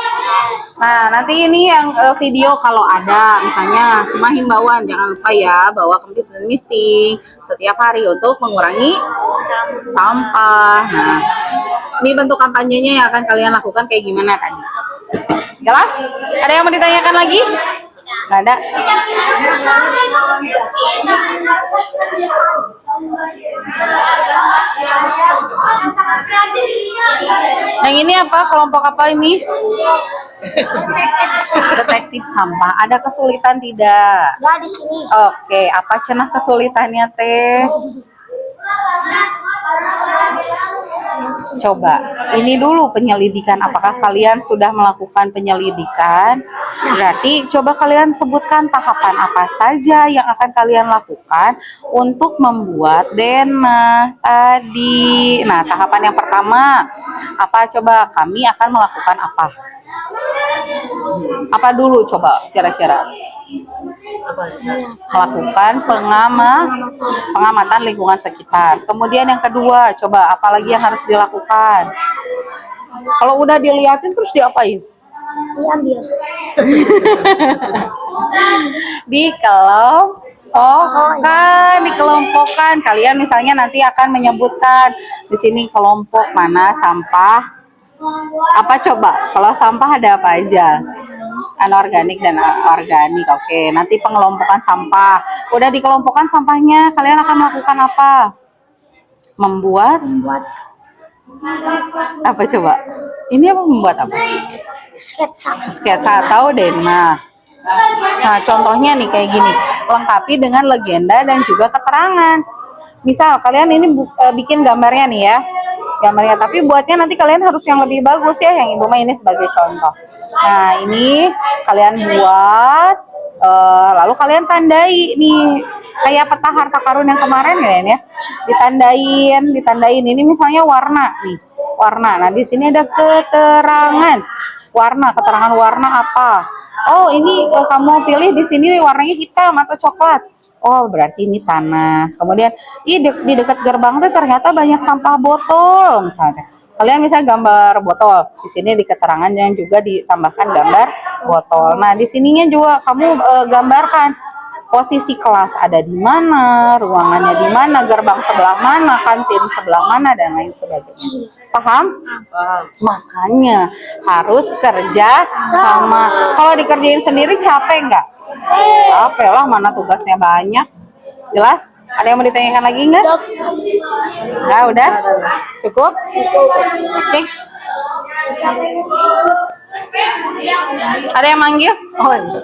A: Nah, nanti ini yang video kalau ada, misalnya cuma himbauan, jangan lupa ya bawa kempis dan misting setiap hari untuk mengurangi sampah. Nah, ini bentuk kampanyenya yang akan kalian lakukan kayak gimana tadi. Jelas? Ada yang mau ditanyakan lagi? Nggak ada? Yang ini apa? Kelompok apa ini? Detektif sampah. Ada kesulitan tidak?
B: Nggak di sini.
A: Oke, apa cenah kesulitannya teh? Coba, ini dulu penyelidikan. Apakah kalian sudah melakukan penyelidikan? Berarti coba kalian sebutkan tahapan apa saja yang akan kalian lakukan untuk membuat denah tadi. Nah, tahapan yang pertama, apa coba? Kami akan melakukan apa? Apa dulu coba kira-kira? Melakukan pengamatan lingkungan sekitar. Kemudian yang kedua, coba apalagi yang harus dilakukan? Kalau udah dilihatin terus diapain?
B: Diambil.
A: Dikelompokkan. Kalian misalnya nanti akan menyebutkan di sini kelompok mana sampah. Apa coba? Kalau sampah ada apa aja? Anorganik dan organik. Oke, nanti pengelompokan sampah. Udah dikelompokkan sampahnya, kalian akan melakukan apa? Membuat apa coba? Ini apa, membuat apa? Sketsa atau denah. Nah, contohnya nih kayak gini. Lengkapi dengan legenda dan juga keterangan. Misal kalian ini bikin gambarnya nih ya. Gambarnya, tapi buatnya nanti kalian harus yang lebih bagus ya, yang ibu mah ini sebagai contoh. Nah, ini kalian buat, lalu kalian tandai nih, kayak peta harta karun yang kemarin ya, ditandain. Ini misalnya warna nih, warna. Nah, di sini ada keterangan warna, keterangan warna apa? Oh, ini kamu pilih di sini warnanya hitam atau coklat. Oh, berarti ini tanah. Kemudian di dekat gerbang tuh ternyata banyak sampah botol misalnya. Kalian bisa gambar botol. Di sini di keterangannya juga ditambahkan gambar botol. Nah, di sininya juga kamu gambarkan posisi kelas ada di mana, ruangannya di mana, gerbang sebelah mana, kantin sebelah mana, dan lain sebagainya. Paham? Paham. Makanya harus kerja sama. Kalau dikerjain sendiri capek nggak? Capek lah, mana tugasnya banyak. Jelas? Ada yang mau ditanyakan lagi nggak? Nah, udah? Cukup? Oke. Ada yang manggil? Oh, iya.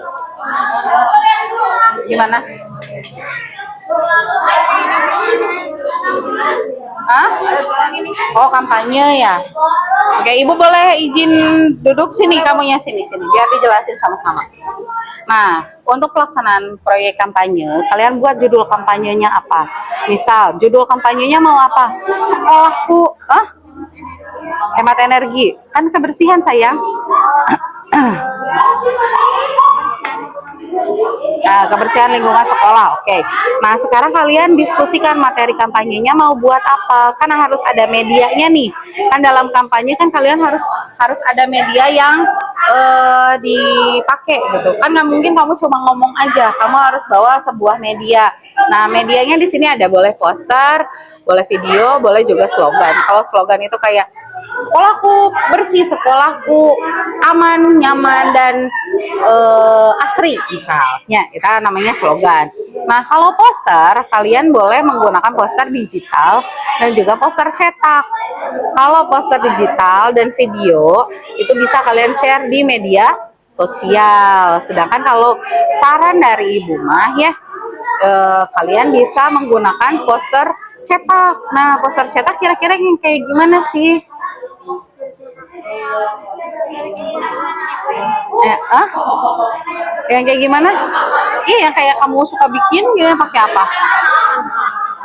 A: Gimana? Hah? Oh, kampanye ya. Oke, Ibu boleh izin duduk sini, kamunya sini biar dijelasin sama-sama. Nah, untuk pelaksanaan proyek kampanye, kalian buat judul kampanyenya apa? Misal, judul kampanyenya mau apa? Sekolahku, Hemat energi. Kan kebersihan, sayang. Kebersihan lingkungan sekolah. Oke. Nah, sekarang kalian diskusikan materi kampanyenya mau buat apa. Kan harus ada medianya nih. Kan dalam kampanye kan kalian harus ada media yang dipakai gitu. Kan nggak mungkin kamu cuma ngomong aja. Kamu harus bawa sebuah media. Nah, medianya di sini ada boleh poster, boleh video, boleh juga slogan. Kalau slogan itu kayak sekolahku bersih, sekolahku aman, nyaman, dan asri misalnya, itu namanya slogan. Nah, kalau poster, kalian boleh menggunakan poster digital dan juga poster cetak. Kalau poster digital dan video itu bisa kalian share di media sosial. Sedangkan kalau saran dari Ibu Mah ya, kalian bisa menggunakan poster cetak. Nah, poster cetak kira-kira yang kayak gimana sih? Yang kayak gimana? Iya, yang kayak kamu suka bikin gitu, pakai apa?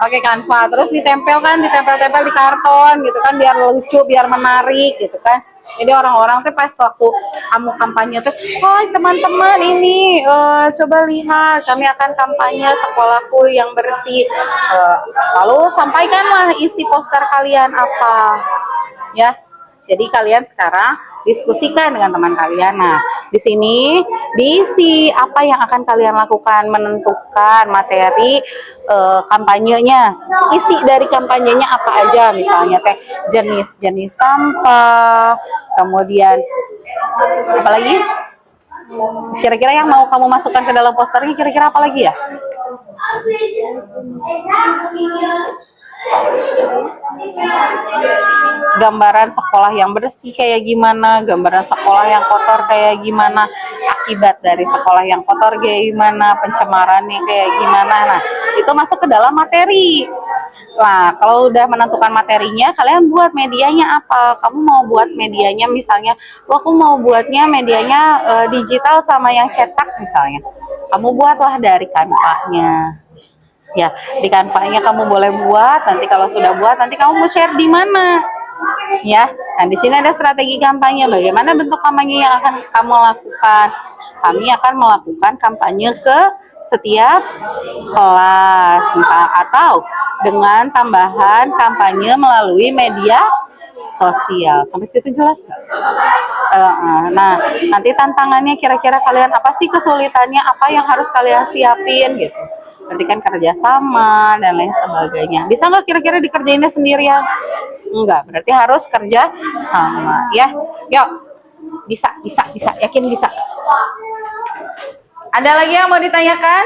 A: Pakai Canva, terus ditempel di karton gitu kan, biar lucu, biar menarik gitu kan. Jadi orang-orang tuh pas waktu kamu kampanye tuh, "Hai teman-teman, ini coba lihat, kami akan kampanye sekolahku yang bersih." Lalu sampaikanlah isi poster kalian apa, ya. Jadi kalian sekarang diskusikan dengan teman kalian. Nah, di sini diisi apa yang akan kalian lakukan, menentukan materi kampanyenya. Isi dari kampanyenya apa aja, misalnya teh jenis-jenis sampah, kemudian apa lagi? Kira-kira yang mau kamu masukkan ke dalam posternya kira-kira apa lagi ya? Gambaran sekolah yang bersih kayak gimana, gambaran sekolah yang kotor kayak gimana, akibat dari sekolah yang kotor kayak gimana, pencemarannya kayak gimana. Nah, itu masuk ke dalam materi. Nah, kalau udah menentukan materinya, kalian buat medianya apa? Kamu mau buat medianya misalnya, aku mau buatnya medianya digital sama yang cetak misalnya. Kamu buatlah dari Canva-nya. Ya, di Canva-nya kamu boleh buat. Nanti kalau sudah buat, nanti kamu mau share di mana? Ya, nah di sini ada strategi kampanye. Bagaimana bentuk kampanye yang akan kamu lakukan? Kami akan melakukan kampanye ke setiap kelas, misalnya, atau dengan tambahan kampanye melalui media sosial. Sampai situ jelas nggak? Nah, nanti tantangannya kira-kira kalian apa sih, kesulitannya apa yang harus kalian siapin gitu. Nanti kan kerjasama dan lain sebagainya. Bisa nggak kira-kira dikerjainnya sendirian? Enggak, berarti harus kerja sama ya. Yuk, bisa, yakin bisa. Ada lagi yang mau ditanyakan?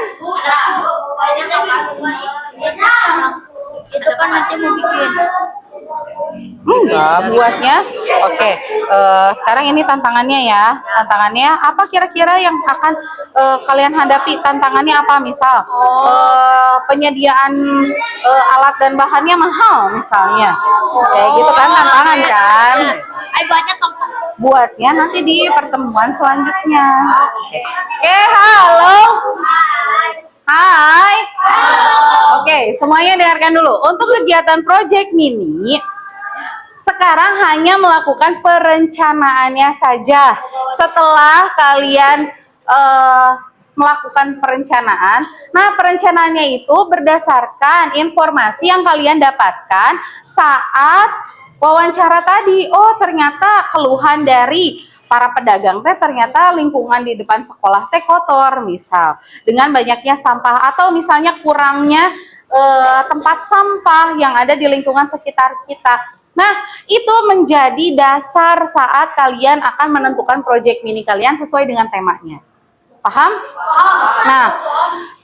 B: Itu kan nanti mau bikin.
A: Enggak, buatnya. Oke, sekarang ini tantangannya ya. Tantangannya apa kira-kira yang akan kalian hadapi? Tantangannya apa? Misal penyediaan alat dan bahannya mahal misalnya. Kayak gitu kan tantangan kan.
B: Banyak
A: Buatnya nanti di pertemuan selanjutnya. Oke, halo. Hai. Oke, semuanya dengarkan dulu. Untuk kegiatan Project Mini, sekarang hanya melakukan perencanaannya saja. Setelah kalian melakukan perencanaan, nah perencanaannya itu berdasarkan informasi yang kalian dapatkan saat wawancara tadi. Oh, ternyata keluhan dari para pedagang teh ternyata lingkungan di depan sekolah teh kotor, misal dengan banyaknya sampah atau misalnya kurangnya tempat sampah yang ada di lingkungan sekitar kita. Nah, itu menjadi dasar saat kalian akan menentukan project mini kalian sesuai dengan temanya. Paham? Nah,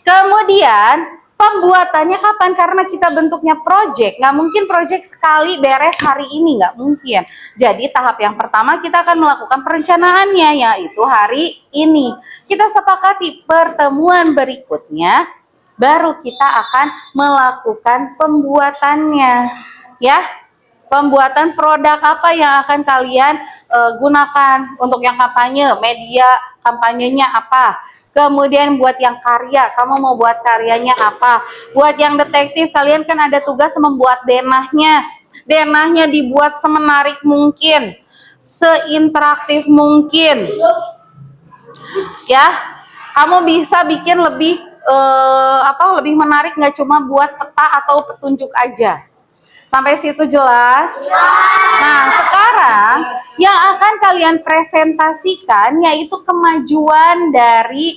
A: kemudian pembuatannya kapan? Karena kita bentuknya project, nggak mungkin project sekali beres hari ini, nggak mungkin. Jadi tahap yang pertama kita akan melakukan perencanaannya, yaitu hari ini. Kita sepakati pertemuan berikutnya, baru kita akan melakukan pembuatannya, ya. Pembuatan produk apa yang akan kalian gunakan untuk yang kampanye, media kampanyenya apa. Kemudian buat yang karya, kamu mau buat karyanya apa. Buat yang detektif, kalian kan ada tugas membuat denahnya. Denahnya dibuat semenarik mungkin, seinteraktif mungkin. Ya, kamu bisa bikin lebih lebih menarik, nggak cuma buat peta atau petunjuk aja. Sampai situ jelas? Nah, sekarang yang akan kalian presentasikan yaitu kemajuan dari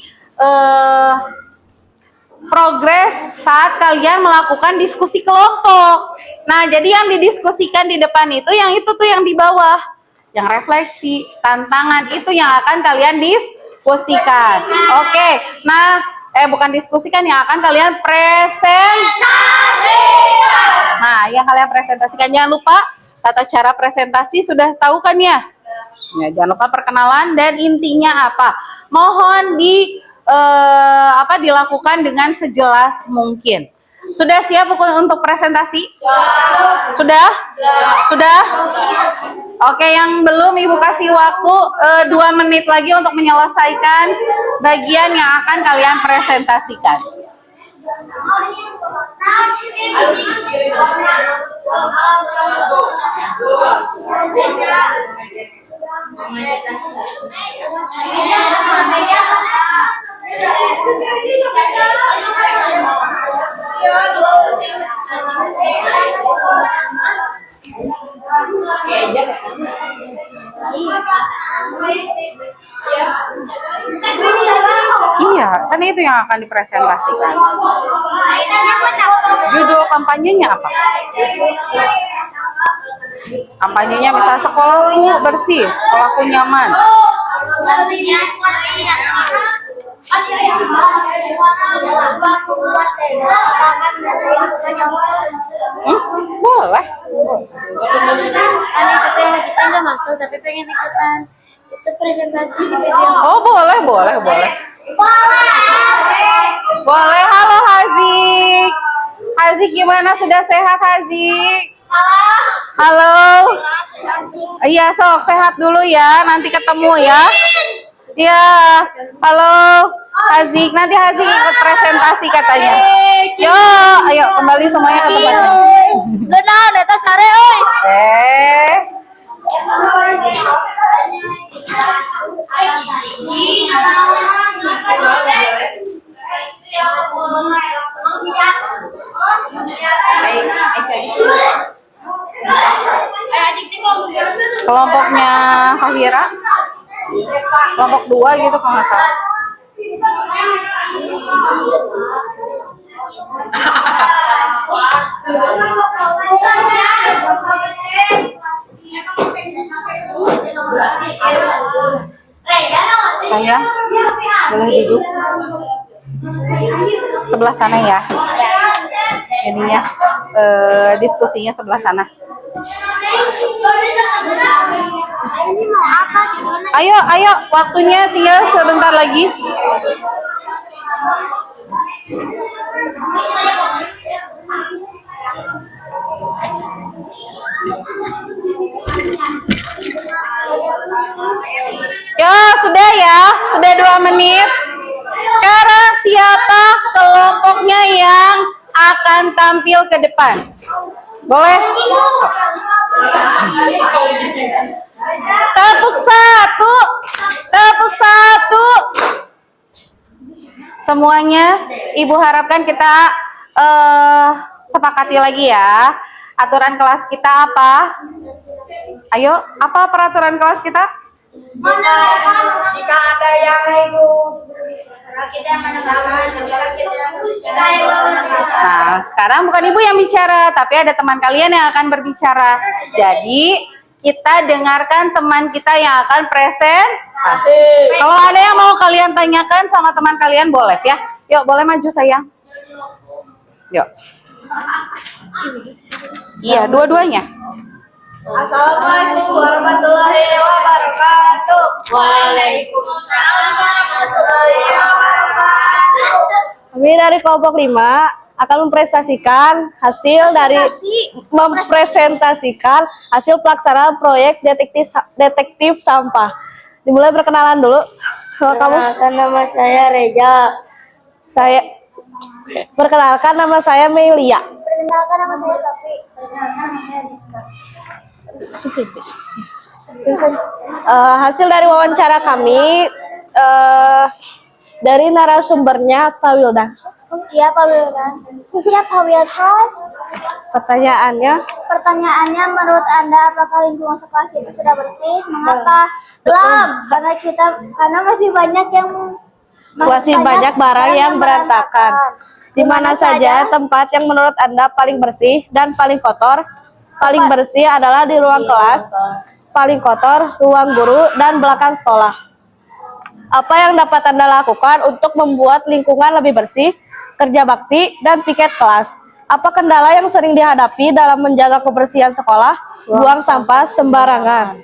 A: progres saat kalian melakukan diskusi kelompok. Nah, jadi yang didiskusikan di depan itu, yang itu tuh yang di bawah. Yang refleksi, tantangan itu yang akan kalian diskusikan. Oke, nah, bukan diskusikan, yang akan kalian presentasikan. Nah, yang kalian presentasikan, jangan lupa tata cara presentasi sudah tahu kan ya? Ya, jangan lupa perkenalan dan intinya apa. Mohon dilakukan dengan sejelas mungkin. Sudah siap untuk presentasi? Sudah? Sudah? Oke, yang belum Ibu kasih waktu 2 menit lagi untuk menyelesaikan bagian yang akan kalian presentasikan. Iya, kan itu yang akan dipresentasikan. Judul kampanyenya apa? Kampanyenya misalnya sekolahku bersih, sekolahku nyaman. Boleh.
B: Kita nggak masuk tapi pengen ikutan itu presentasi di video.
A: Oh, boleh. Boleh. Halo Hazik. Hazik gimana, sudah sehat Hazik? Halo. Iya, sok sehat dulu ya, nanti ketemu ya. Iya. Halo Hazik, nanti Hazik ikut presentasi katanya. Yo, ayo kembali semuanya ke tempatnya.
B: Genah, data sare oi.
A: Kelompoknya Kahira, kelompok 2 gitu kalau nggak salah. Sayang, boleh duduk sebelah sana ya. Jadinya diskusinya sebelah sana. Ayo, waktunya tinggal sebentar lagi. Yo, sudah ya, sudah 2 menit. Sekarang siapa kelompoknya yang akan tampil ke depan? Boleh? Tepuk satu. Semuanya, Ibu harapkan kita sepakati lagi ya. Aturan kelas kita apa? Ayo, apa peraturan kelas kita?
B: Jika ada yang
A: Nah, sekarang bukan Ibu yang bicara, tapi ada teman kalian yang akan berbicara. Jadi, kita dengarkan teman kita yang akan presentasi. Kalau ada yang mau kalian tanyakan sama teman kalian, boleh ya. Yuk, boleh maju sayang. Yuk. Iya, dua-duanya.
B: Assalamualaikum warahmatullahi wabarakatuh. Waalaikumsalam warahmatullahi wabarakatuh.
J: Kami dari kelompok 5 akan mempresentasikan hasil pelaksanaan proyek detektif sampah. Dimulai perkenalan dulu.
B: Perkenalkan nama saya Reja.
J: Perkenalkan nama saya Melia.
B: Perkenalkan nama saya Safi.
J: Hasil dari wawancara kami dari narasumbernya Pak Wildan.
B: Iya, Pak Wildan. Iya, Pak Wildan.
J: Pertanyaannya,
B: Menurut Anda apakah lingkungan sekolah kita sudah bersih? Mengapa? Belum. Karena masih banyak
J: barang yang berantakan. Di mana saja tempat yang menurut Anda paling bersih dan paling kotor? Paling bersih adalah di ruang kelas, paling kotor ruang guru dan belakang sekolah. Apa yang dapat Anda lakukan untuk membuat lingkungan lebih bersih? Kerja bakti dan piket kelas. Apa kendala yang sering dihadapi dalam menjaga kebersihan sekolah? Buang sampah sembarangan.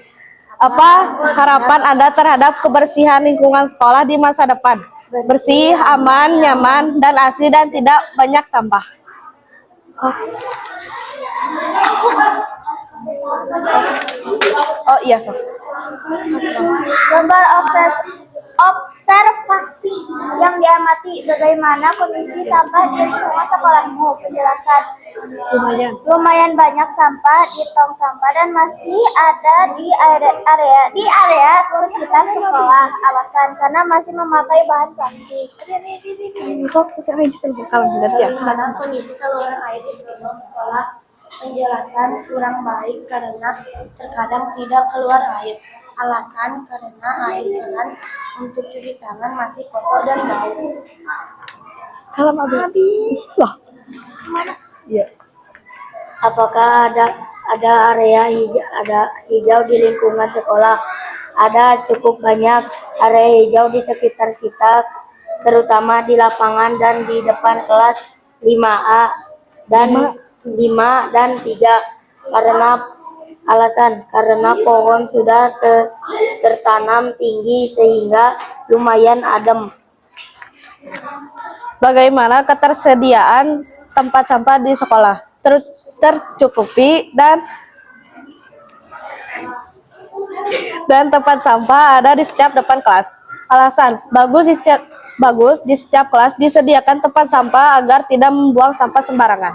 J: Apa harapan Anda terhadap kebersihan lingkungan sekolah di masa depan? Bersih, aman, nyaman, dan asri dan tidak banyak sampah. Oh iya, Sof.
B: gambar observasi yang diamati bagaimana kondisi sampah di lingkungan sekolahmu. Penjelasan. Lumayan banyak sampah di tong sampah dan masih ada di area sekitar sekolah. Alasan karena masih memakai bahan plastik. Karena kondisi saluran air di sekitar sekolah. Penjelasan kurang baik karena terkadang tidak keluar air. Alasan karena air keran untuk cuci tangan masih kotor dan bau.
J: Kalau habis. Wah. Iya.
B: Apakah ada area hijau di lingkungan sekolah? Ada cukup banyak area hijau di sekitar kita, terutama di lapangan dan di depan kelas 5A dan 5 dan 3. Karena pohon sudah tertanam tinggi sehingga lumayan adem.
J: Bagaimana ketersediaan tempat sampah di sekolah? Tercukupi dan tempat sampah ada di setiap depan kelas. Alasan, bagus di setiap kelas disediakan tempat sampah agar tidak membuang sampah sembarangan.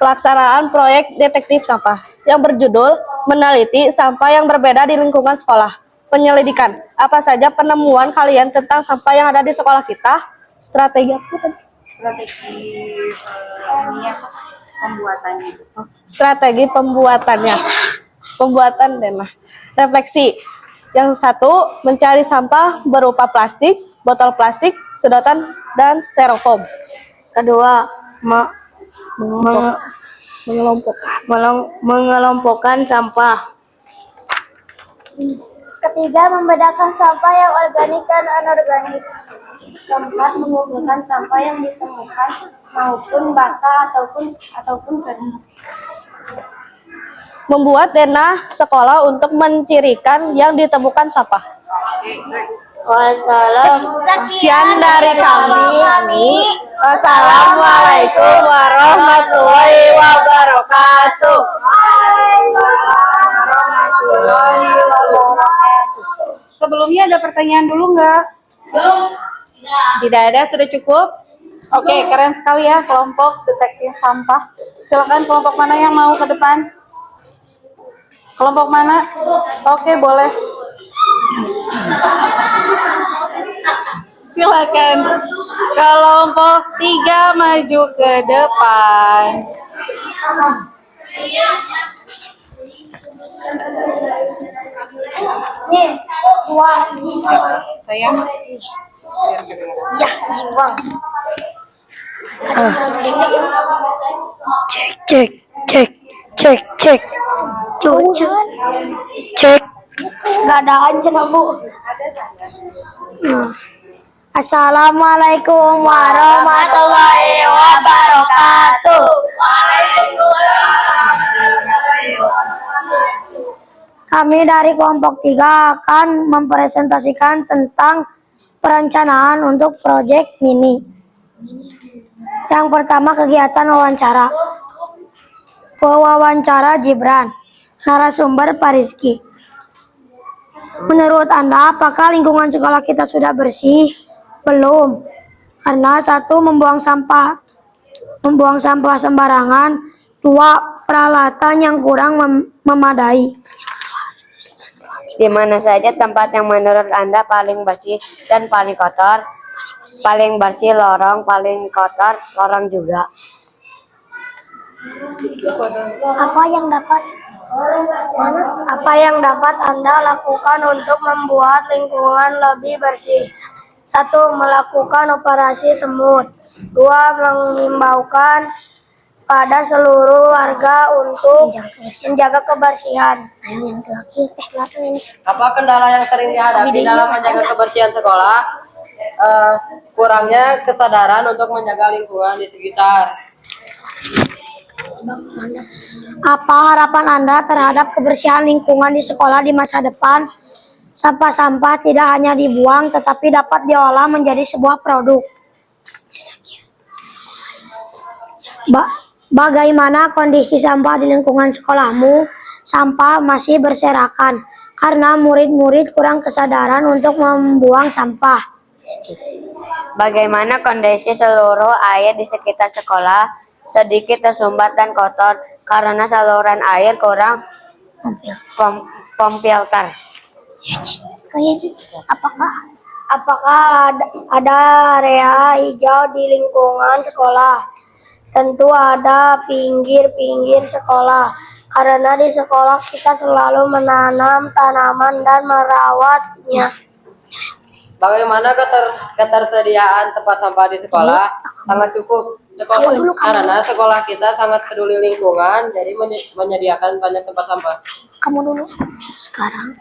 J: Pelaksanaan proyek detektif sampah yang berjudul meneliti sampah yang berbeda di lingkungan sekolah. Penyelidikan, apa saja penemuan kalian tentang sampah yang ada di sekolah kita? Strategi pembuatannya. Pembuatan denah. Refleksi. Yang satu, mencari sampah berupa plastik, botol plastik, sedotan, dan styrofoam.
B: Kedua, mengelompokkan sampah. Ketiga, membedakan sampah yang organik dan anorganik. Keempat, mengumpulkan sampah yang ditemukan maupun basah ataupun kering.
J: Membuat denah sekolah untuk mencirikan yang ditemukan sampah. Sekian dari kami. Wassalamualaikum warahmatullahi wabarakatuh.
A: Sebelumnya ada pertanyaan dulu nggak? Tidak ada, sudah cukup? Oke, keren sekali ya kelompok detektif sampah. Silakan kelompok mana yang mau ke depan? Kelompok mana? Oke, boleh. Silakan. Kelompok 3 maju ke depan. Sayang.
B: Ya, Bang.
H: Cek. Cek.
B: Gak ada aja, Bu. Assalamualaikum warahmatullahi wabarakatuh. Kami dari kelompok 3 akan mempresentasikan tentang perencanaan untuk proyek mini. Yang pertama, kegiatan wawancara. Wawancara Gibran, narasumber Pariski. Menurut Anda, apakah lingkungan sekolah kita sudah bersih? Belum, karena satu, membuang sampah membuang sampah sembarangan. 2. Peralatan yang kurang memadai.
H: Di mana saja tempat yang menurut Anda paling bersih dan paling kotor? Paling bersih lorong, paling kotor lorong juga.
B: Apa yang dapat Anda lakukan untuk membuat lingkungan lebih bersih? 1. Melakukan operasi semut. 2. Mengimbaukan pada seluruh warga untuk menjaga kebersihan.
J: Apa kendala yang sering dihadapi dalam menjaga kebersihan sekolah? Kurangnya kesadaran untuk menjaga lingkungan di sekitar.
B: Apa harapan Anda terhadap kebersihan lingkungan di sekolah di masa depan? Sampah-sampah tidak hanya dibuang, tetapi dapat diolah menjadi sebuah produk. Bagaimana kondisi sampah di lingkungan sekolahmu? Sampah masih berserakan karena murid-murid kurang kesadaran untuk membuang sampah.
H: Bagaimana kondisi seluruh air di sekitar sekolah? Sedikit tersumbat dan kotor karena saluran air kurang pemfilter.
B: Apakah ada area hijau di lingkungan sekolah? Tentu ada pinggir-pinggir sekolah, karena di sekolah kita selalu menanam tanaman dan merawatnya.
J: Bagaimana ketersediaan tempat sampah di sekolah? Sangat cukup. Karena sekolah kita sangat peduli lingkungan, jadi menyediakan banyak tempat sampah.
B: Kamu dulu. Sekarang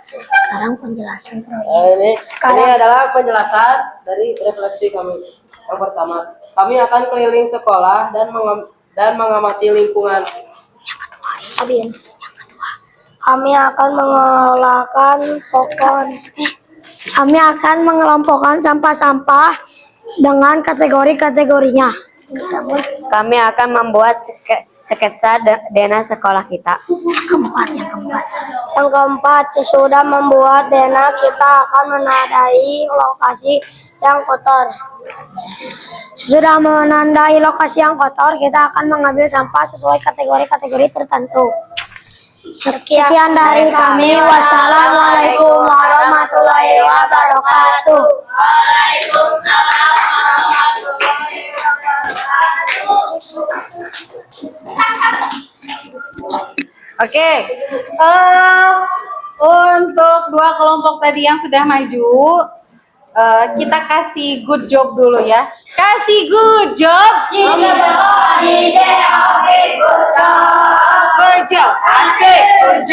B: penjelasan.
J: Ini adalah penjelasan dari refleksi kami. Yang pertama, kami akan keliling sekolah dan mengamati lingkungan.
B: Kami akan mengelompokkan sampah-sampah dengan kategori-kategorinya.
H: Kami akan membuat sketsa denah sekolah kita.
B: Yang keempat, sesudah membuat denah, kita akan menandai lokasi yang kotor. Sesudah menandai lokasi yang kotor, kita akan mengambil sampah sesuai kategori-kategori tertentu. Sekian dari kami. Wassalamualaikum warahmatullahi wabarakatuh.
C: Waalaikumsalam warahmatullahi wabarakatuh.
A: Oke, untuk 2 kelompok tadi yang sudah maju, kita kasih good job dulu ya. Kasih good job. Good job, asik. Good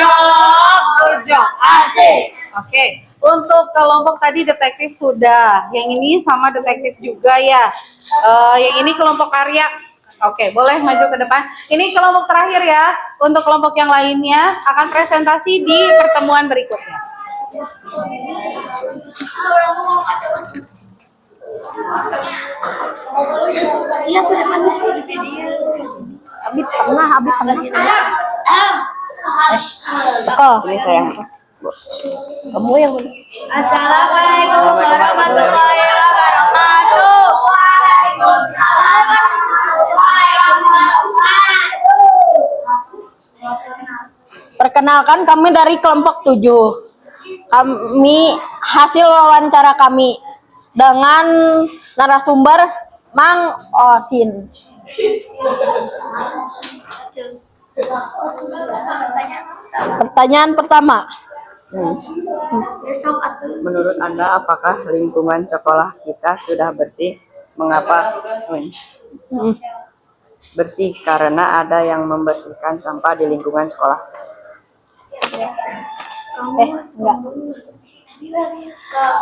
A: job, asik. Oke, untuk kelompok tadi detektif sudah. Yang ini sama detektif juga ya. Yang ini kelompok karya. Oke, boleh maju ke depan. Ini kelompok terakhir ya. Untuk kelompok yang lainnya akan presentasi di pertemuan berikutnya.
H: Ini saya. Kamu yang
B: Assalamualaikum warahmatullahi wabarakatuh. Waalaikumsalam warahmatullahi wabarakatuh.
J: Perkenalkan, kami dari kelompok 7. Kami hasil wawancara kami dengan narasumber Mang Osin. Pertanyaan pertama.
K: Menurut Anda, apakah lingkungan sekolah kita sudah bersih? Mengapa? Bersih karena ada yang membersihkan sampah di lingkungan sekolah.
J: Enggak.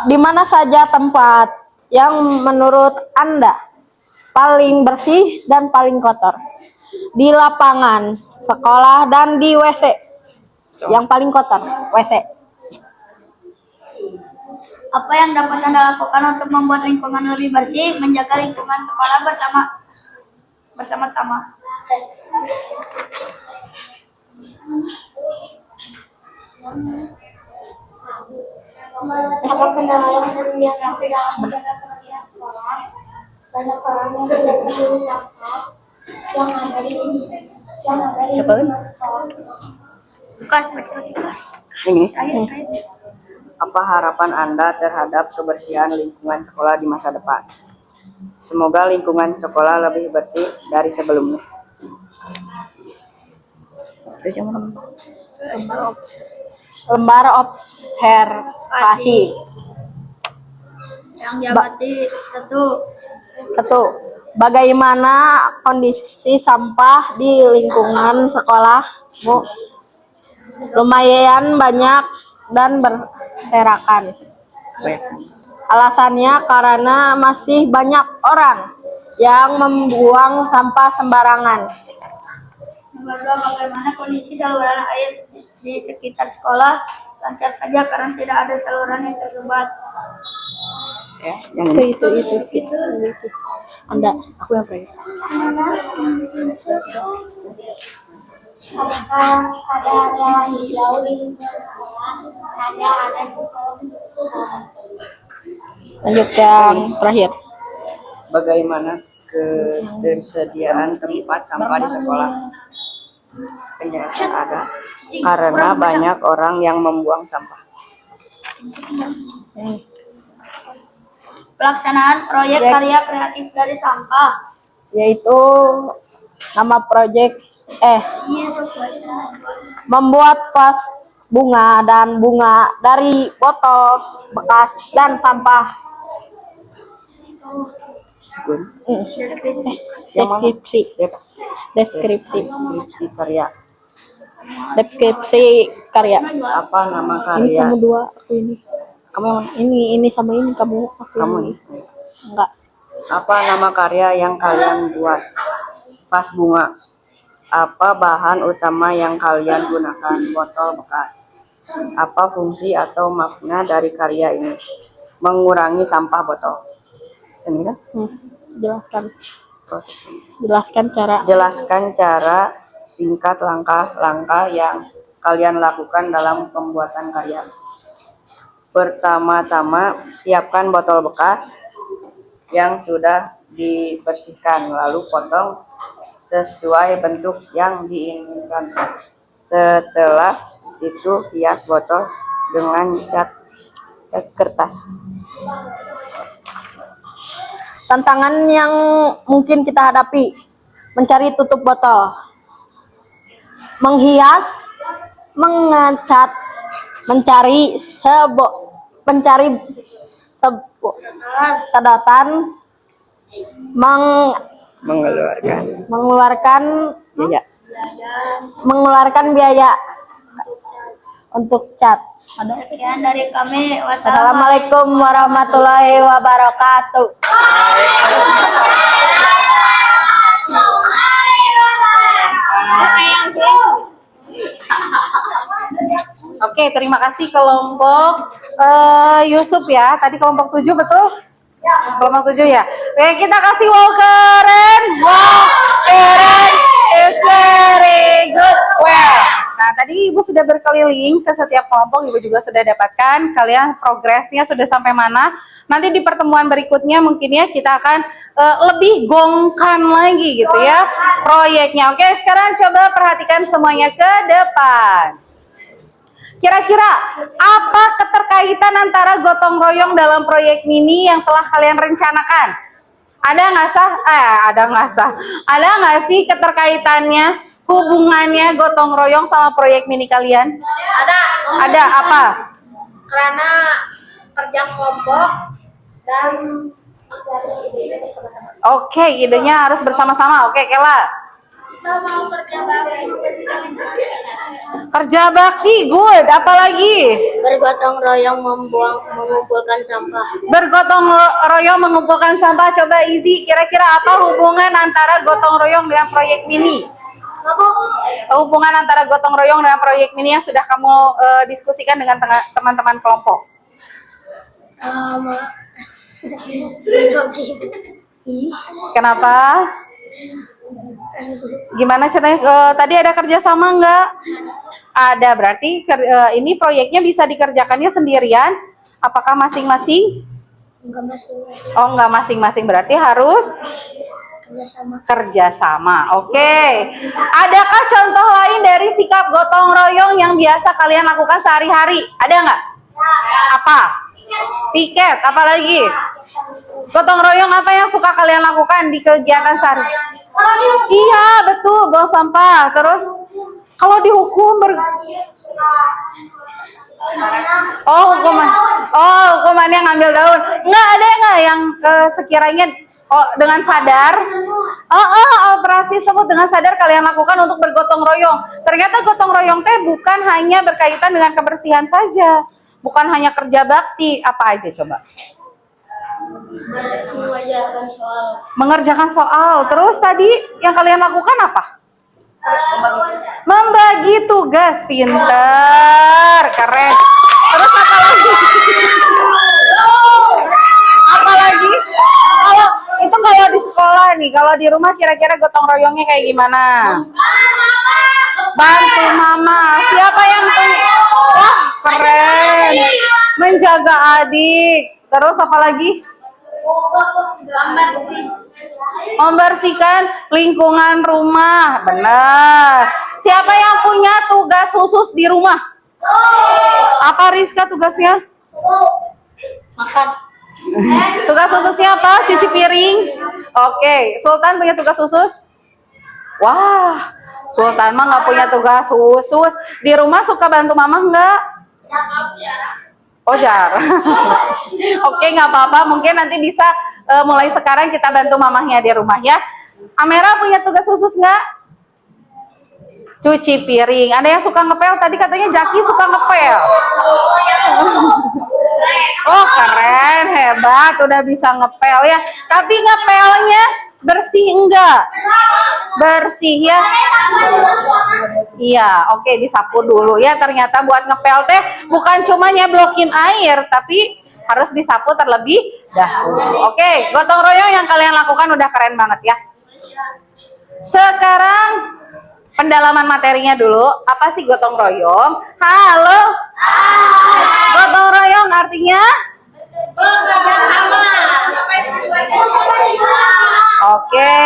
J: Di mana saja tempat yang menurut Anda paling bersih dan paling kotor? Di lapangan, sekolah, dan di WC. Yang paling kotor, WC.
B: Apa yang dapat Anda lakukan untuk membuat lingkungan lebih bersih? Menjaga lingkungan sekolah bersama-sama. Apa kendala yang sering dihadapi dalam menjaga kebersihan sekolah? Banyak orang yang tidak peduli sampah.
A: Siapa?
B: Lukas, baca Lukas.
K: Ini.
B: Terakhir.
K: Apa harapan Anda terhadap kebersihan lingkungan sekolah di masa depan? Semoga lingkungan sekolah lebih bersih dari sebelumnya. Itu yang mana?
J: Lembar observasi.
B: Yang diamati
J: 1. Bagaimana kondisi sampah di lingkungan sekolahmu? Lumayan banyak dan berserakan. Alasannya karena masih banyak orang yang membuang sampah sembarangan.
B: Nomor 2, bagaimana kondisi saluran air di sekitar sekolah? Lancar saja karena tidak ada saluran yang tersebat.
K: Ya, yang ini.
J: Itu. Anda, aku yang tanya.
B: Apakah ada area hijau di lingkungan sekolah? Ada
J: Lanjut yang terakhir.
K: Bagaimana ketersediaan tempat sampah di sekolah? Penjelasan ada karena banyak orang yang membuang sampah.
B: Pelaksanaan proyek karya kreatif dari sampah.
J: Yaitu nama proyek
B: Iya,
J: membuat vas bunga dan bunga dari botol bekas dan sampah.
B: deskripsi.
J: Deskripsi
K: karya. Apa nama
J: Ini
K: karya?
J: kamu dua, aku ini. Kamu ini sama ini kamu, aku
K: Kamu
J: ini.
K: nih.
J: Enggak.
K: Apa nama karya yang kalian buat? Vas bunga. Apa bahan utama yang kalian gunakan? Botol bekas. Apa fungsi atau makna dari karya ini? Mengurangi sampah botol. Ini kan? Jelaskan cara singkat langkah-langkah yang kalian lakukan dalam pembuatan karya. Pertama-tama, siapkan botol bekas yang sudah dibersihkan, lalu potong sesuai bentuk yang diinginkan. Setelah itu, hias botol dengan cat kertas.
J: Tantangan yang mungkin kita hadapi: mencari tutup botol, menghias, mengecat, mencari sedotan, mengeluarkan biaya untuk cat.
B: Sekian dari kami.
J: Wassalamualaikum warahmatullahi wabarakatuh.
A: Oke, terima kasih kelompok Yusuf ya. Tadi kelompok 7 betul? Kelompok 7 ya. Oke, kita kasih wow keren. Wow keren is very good. Well. Nah, tadi Ibu sudah berkeliling ke setiap kelompok. Ibu juga sudah dapatkan kalian progresnya sudah sampai mana. Nanti di pertemuan berikutnya mungkin ya kita akan lebih gongkan lagi gitu ya proyeknya. Oke, sekarang coba perhatikan semuanya ke depan. Kira-kira apa keterkaitan antara gotong royong dalam proyek mini yang telah kalian rencanakan? Ada nggak sih keterkaitannya, hubungannya gotong royong sama proyek mini kalian? Ada apa?
B: Karena kerja kelompok dan
A: Oke, idenya harus bersama-sama. Oke, Kela.
B: kita mau kerja bakti.
A: Kerja bakti, good. Apalagi?
B: Bergotong royong mengumpulkan sampah.
A: Bergotong royong mengumpulkan sampah. Coba Izzy, kira-kira apa hubungan antara gotong royong dengan proyek mini? Hubungan antara gotong royong dengan proyek mini yang sudah kamu diskusikan dengan teman-teman kelompok. Kenapa? Gimana caranya? Tadi ada kerjasama nggak? Ada, berarti ini proyeknya bisa dikerjakannya sendirian? Apakah masing-masing? Oh, nggak masing-masing, berarti harus Kerjasama. Oke. Adakah contoh lain dari sikap gotong royong yang biasa kalian lakukan sehari-hari? Ada nggak? Apa? Piket. Apa lagi? Gotong royong apa yang suka kalian lakukan di kegiatan sehari? Iya, betul. Buang sampah. Terus kalau dihukum hukumannya ngambil daun. Nggak ada nggak yang sekiranya dengan sadar operasi sebut dengan sadar kalian lakukan untuk bergotong royong. Ternyata gotong royong teh bukan hanya berkaitan dengan kebersihan saja, bukan hanya kerja bakti. Apa aja coba? Mengerjakan soal. Terus tadi yang kalian lakukan apa? Membagi tugas. Pinter, keren. Terus apa lagi? Apa lagi? Kalau di sekolah nih, kalau di rumah kira-kira gotong royongnya kayak gimana? Bantu mama. Siapa yang wah, keren. Menjaga adik. Terus apa lagi? Membersihkan lingkungan rumah. Benar. Siapa yang punya tugas khusus di rumah? Apa Rizka tugasnya?
B: Makan.
A: Tugas khususnya apa? Cuci piring. Oke. Sultan punya tugas khusus? Wah, Sultan mah nggak punya tugas khusus. Di rumah suka bantu mama nggak? Oh, jarang. Oke, nggak apa-apa. Mungkin nanti bisa mulai sekarang kita bantu mamahnya di rumah ya. Amera punya tugas khusus nggak? Cuci piring. Ada yang suka ngepel? Tadi katanya Jaki suka ngepel. Oh, keren, hebat, udah bisa ngepel ya. Tapi ngepelnya bersih enggak? Bersih ya? Iya, oke, disapu dulu ya. Ternyata buat ngepel teh bukan cuma nyeblokin air, tapi harus disapu terlebih dahulu. Oke, gotong royong yang kalian lakukan udah keren banget ya. Sekarang pendalaman materinya dulu. Apa sih gotong royong? Halo? Gotong royong artinya? Oke.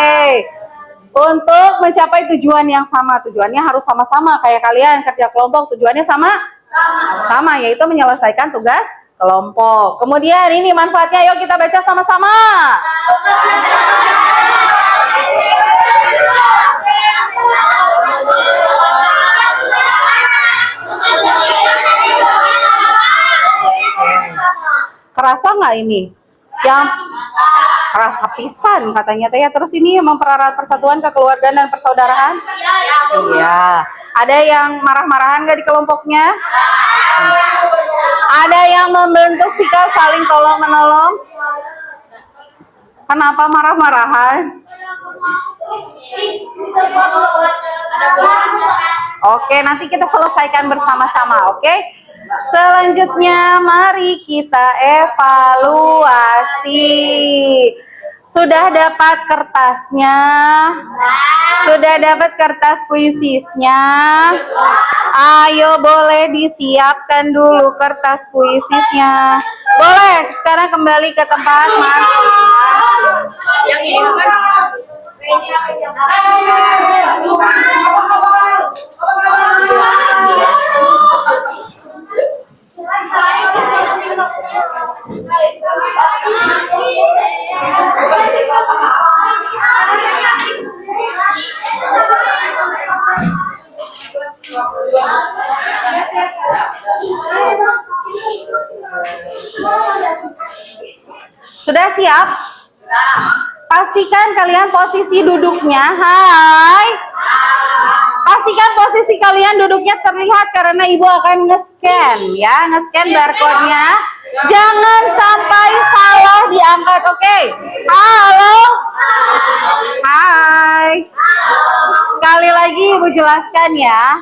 A: Untuk mencapai tujuan yang sama. Tujuannya harus sama-sama. Kayak kalian kerja kelompok, tujuannya sama? Sama, yaitu menyelesaikan tugas kelompok. Kemudian ini manfaatnya, yuk kita baca sama-sama. Kerasa nggak ini? Yang kerasa pisan katanya teh ya. Terus ini mempererat persatuan, kekeluargaan dan persaudaraan. Iya. Ada yang marah-marahan nggak di kelompoknya? Ada yang membentuk sikap saling tolong menolong. Kenapa marah-marahan? Oke, nanti kita selesaikan bersama-sama, oke? Selanjutnya mari kita evaluasi. Sudah dapat kertasnya? Sudah dapat kertas puisisnya? Ayo boleh disiapkan dulu kertas puisisnya. Boleh, sekarang kembali ke tempat masing-masing.
B: Yang ini bukan?
A: Sudah siap? Pastikan kalian posisi duduknya. Hai. Pastikan posisi kalian duduknya terlihat karena ibu akan nge-scan ya, nge-scan barcode-nya. Jangan sampai salah diangkat, oke? Halo? Hai. Sekali lagi ibu jelaskan ya.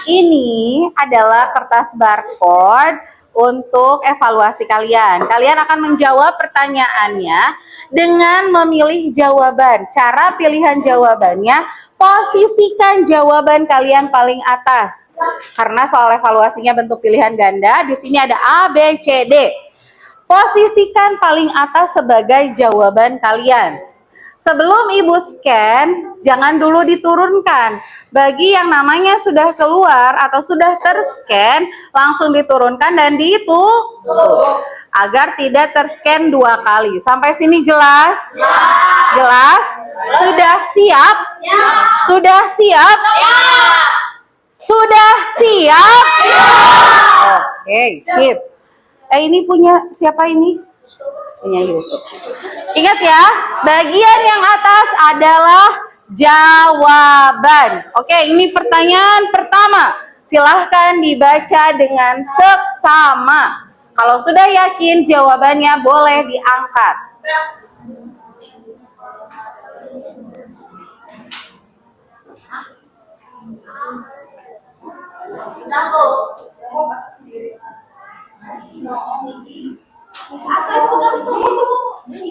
A: Ini adalah kertas barcode untuk evaluasi kalian. Kalian akan menjawab pertanyaannya dengan memilih jawaban. Cara pilihan jawabannya, posisikan jawaban kalian paling atas. Karena soal evaluasinya bentuk pilihan ganda, di sini ada A, B, C, D. Posisikan paling atas sebagai jawaban kalian. Sebelum Ibu scan, jangan dulu diturunkan. Bagi yang namanya sudah keluar atau sudah terscan, langsung diturunkan dan ditutup. Agar tidak terscan 2 kali. Sampai sini jelas? Jelas? Sudah siap? Sudah siap? Sudah siap? Oke, sip. Ini punya siapa ini? Punya Yusuf. Ingat ya, bagian yang atas adalah jawaban. Oke, ini pertanyaan pertama. Silahkan dibaca dengan seksama. Kalau sudah yakin jawabannya boleh diangkat.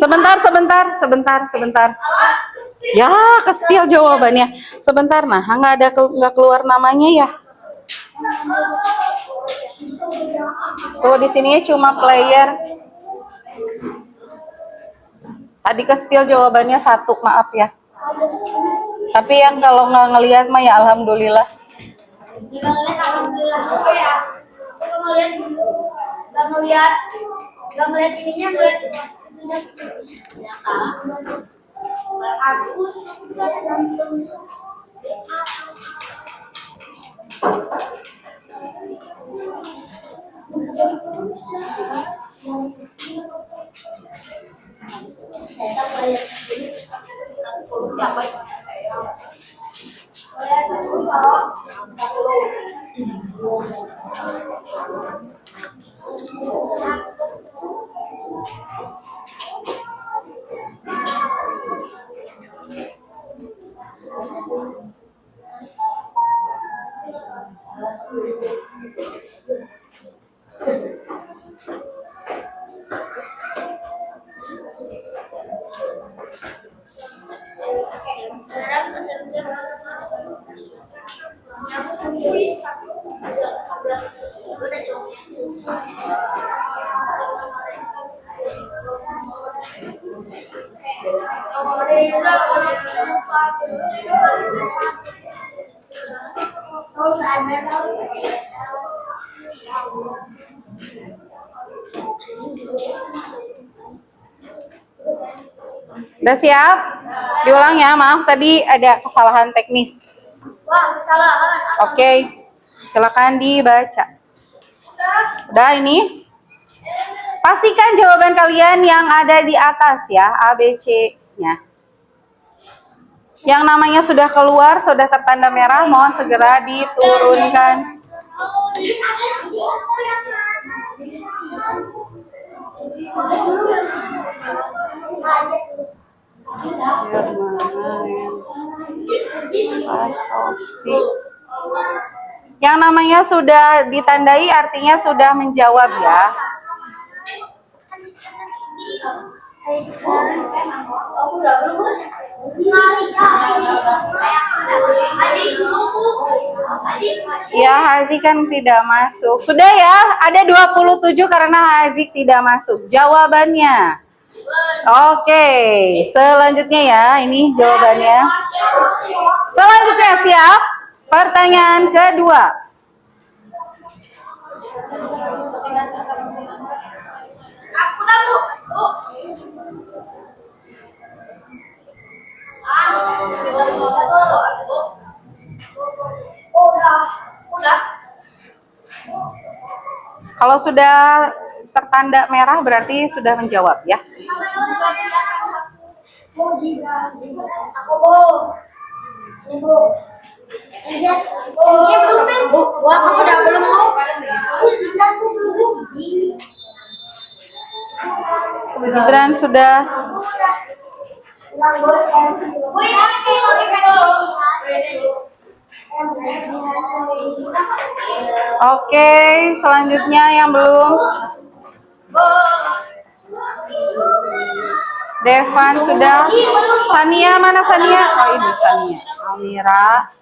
A: Sebentar. Ya, ke-spill jawabannya. Sebentar, nah, nggak keluar namanya ya. Tuh di sini cuma player. Tadi ke-spill jawabannya 1, maaf ya. Tapi yang kalau nggak ngelihat mah ya alhamdulillah.
B: Gak ngeliat ininya, ngeliat itunya.
A: Udah siap? Diulang ya, maaf tadi ada kesalahan teknis.
B: Wah, kesalahan.
A: Oke, silakan dibaca. Udah ini? Pastikan jawaban kalian yang ada di atas ya, A, B, C-nya. Yang namanya sudah keluar, sudah tertanda merah, mohon segera diturunkan. Yang namanya sudah ditandai artinya sudah menjawab ya. Ya, Haji kan tidak masuk. Sudah ya, ada 27 karena Haji tidak masuk. Jawabannya. Oke, selanjutnya ya, ini jawabannya. Selanjutnya siap? Pertanyaan kedua. Kalau sudah tertanda merah berarti sudah menjawab ya. Gibran sudah. Oke, selanjutnya yang belum. Devan sudah. Sania mana Sania? Oh ini Sania. Almira.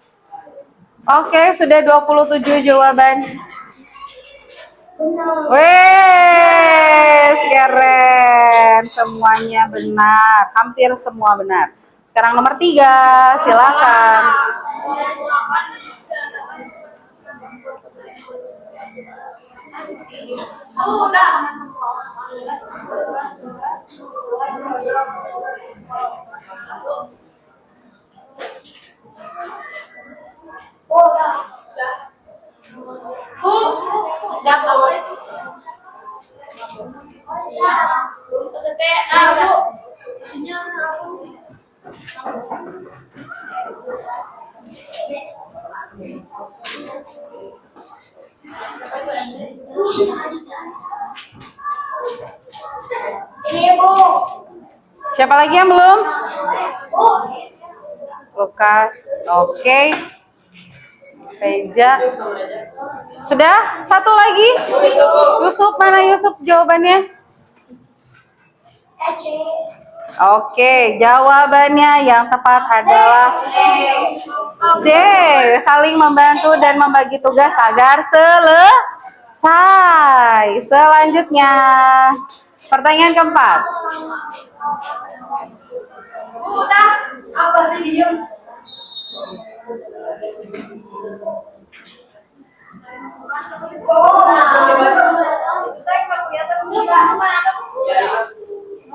A: Oke, sudah 27 jawaban. Wes, keren. Semuanya benar. Hampir semua benar. Sekarang nomor 3, silakan. Siapa lagi yang belum? Lukas, oke. Reja. Sudah? Satu lagi? Yusuf, mana Yusuf jawabannya? Oke, jawabannya yang tepat adalah D. Saling membantu dan membagi tugas agar selesai. Selanjutnya, pertanyaan keempat. Apa sih diem?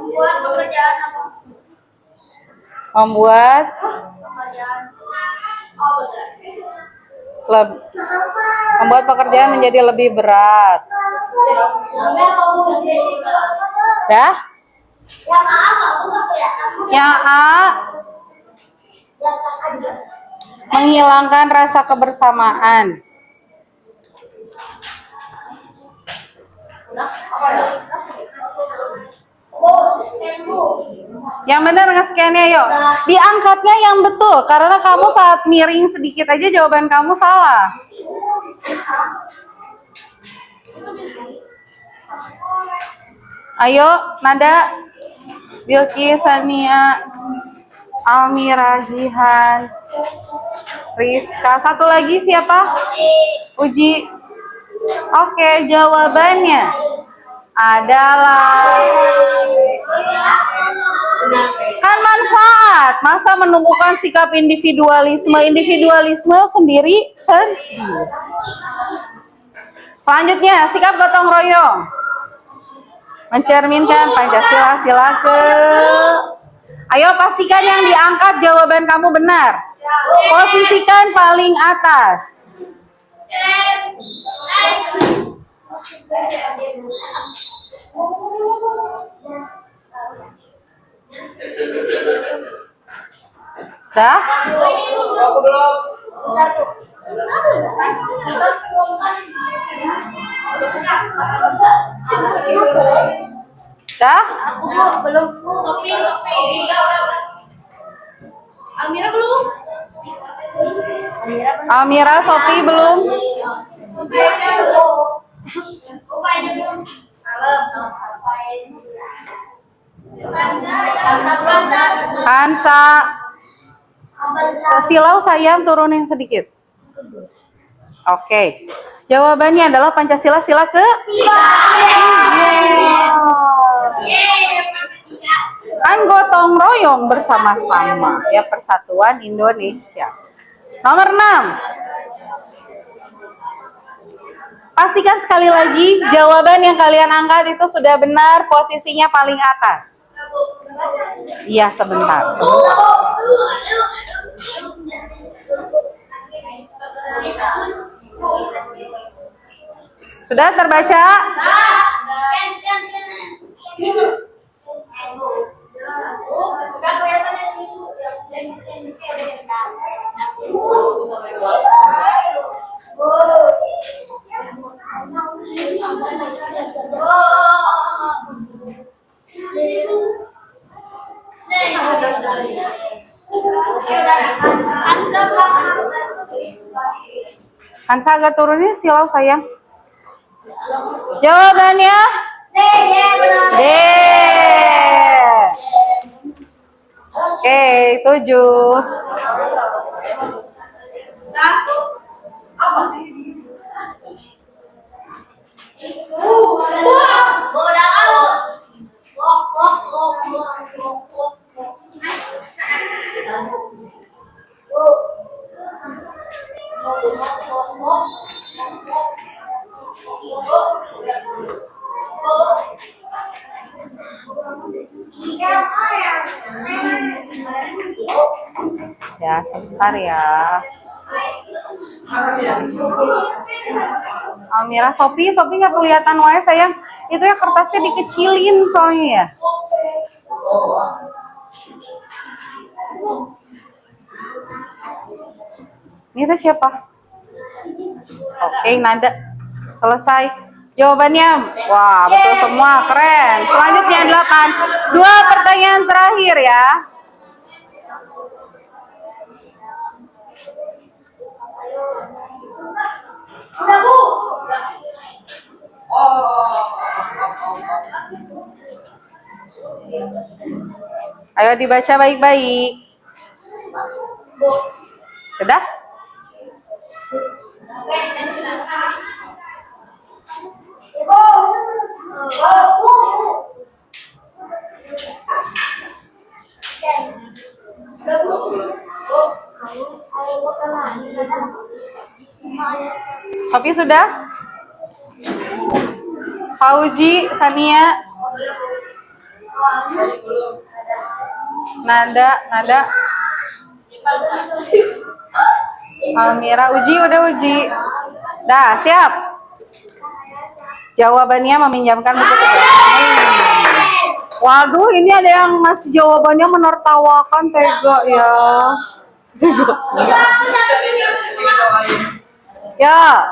B: Membuat pekerjaan apa?
A: Membuat pekerjaan menjadi lebih berat. Dah? Yang A menghilangkan rasa kebersamaan. Yang benar nge-scan-nya yuk. Diangkatnya yang betul karena kamu saat miring sedikit aja jawaban kamu salah. Ayo, Nada, Bilki, Sania, Almira, Jihan, Rizka. Satu lagi siapa? Uji. Oke, jawabannya adalah kan manfaat. Masa menumbuhkan sikap individualisme sendiri. Selanjutnya, sikap gotong royong mencerminkan Pancasila. Ayo pastikan yang diangkat jawaban kamu benar. Posisikan paling atas. Dah? Dah?
B: Belum. Sopi. Almira belum?
A: Almira, Sopi belum? Hansa. Silau sayang turunin sedikit. Oke. Jawabannya adalah Pancasila sila ke-3. Kan gotong royong bersama-sama ya, persatuan Indonesia. Nomor 6. Pastikan sekali lagi jawaban yang kalian angkat itu sudah benar, posisinya paling atas. Iya, sebentar. Sudah terbaca? Hansa agak turunin silau sayang. Jawabannya D. Oke, 7. Ya, sebentar ya. Almira, Sopi nggak kelihatan wae sayang. Itu ya kertasnya dikecilin soalnya ya. Ini tuh siapa? Oke, Nada. Selesai. Jawabannya, wah betul semua, keren. Selanjutnya 8. 2 pertanyaan terakhir ya. Ayo dibaca baik-baik. Sudah? Sopi sudah? Fauji, Sania, Nada, Almira, Uji udah Uji. Dah, siap. Jawabannya meminjamkan buku tugas. Waduh, ini ada yang masih jawabannya menertawakan, tega ya. Ya,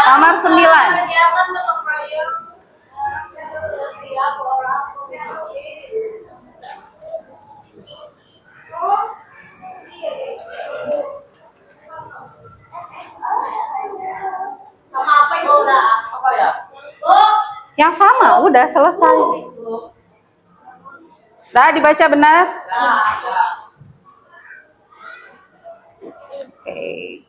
A: nomor 9. Yang sama, udah selesai. Dah dibaca benar? Oke.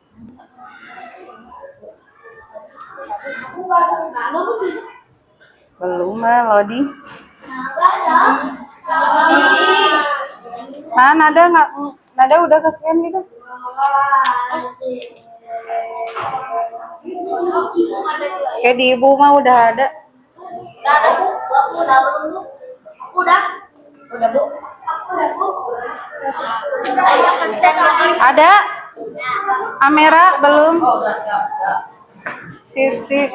A: Belum Lodi. Nah, Nada udah ke scan gitu. Oke, di ibu mah udah ada. Udah Bu. Ada? Amera belum? Siti.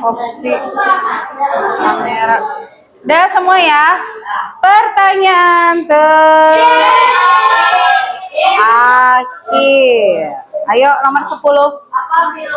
A: Kopi. Amera. Udah semua ya? Pertanyaan terakhir. Ayo nomor 10. Terakhir.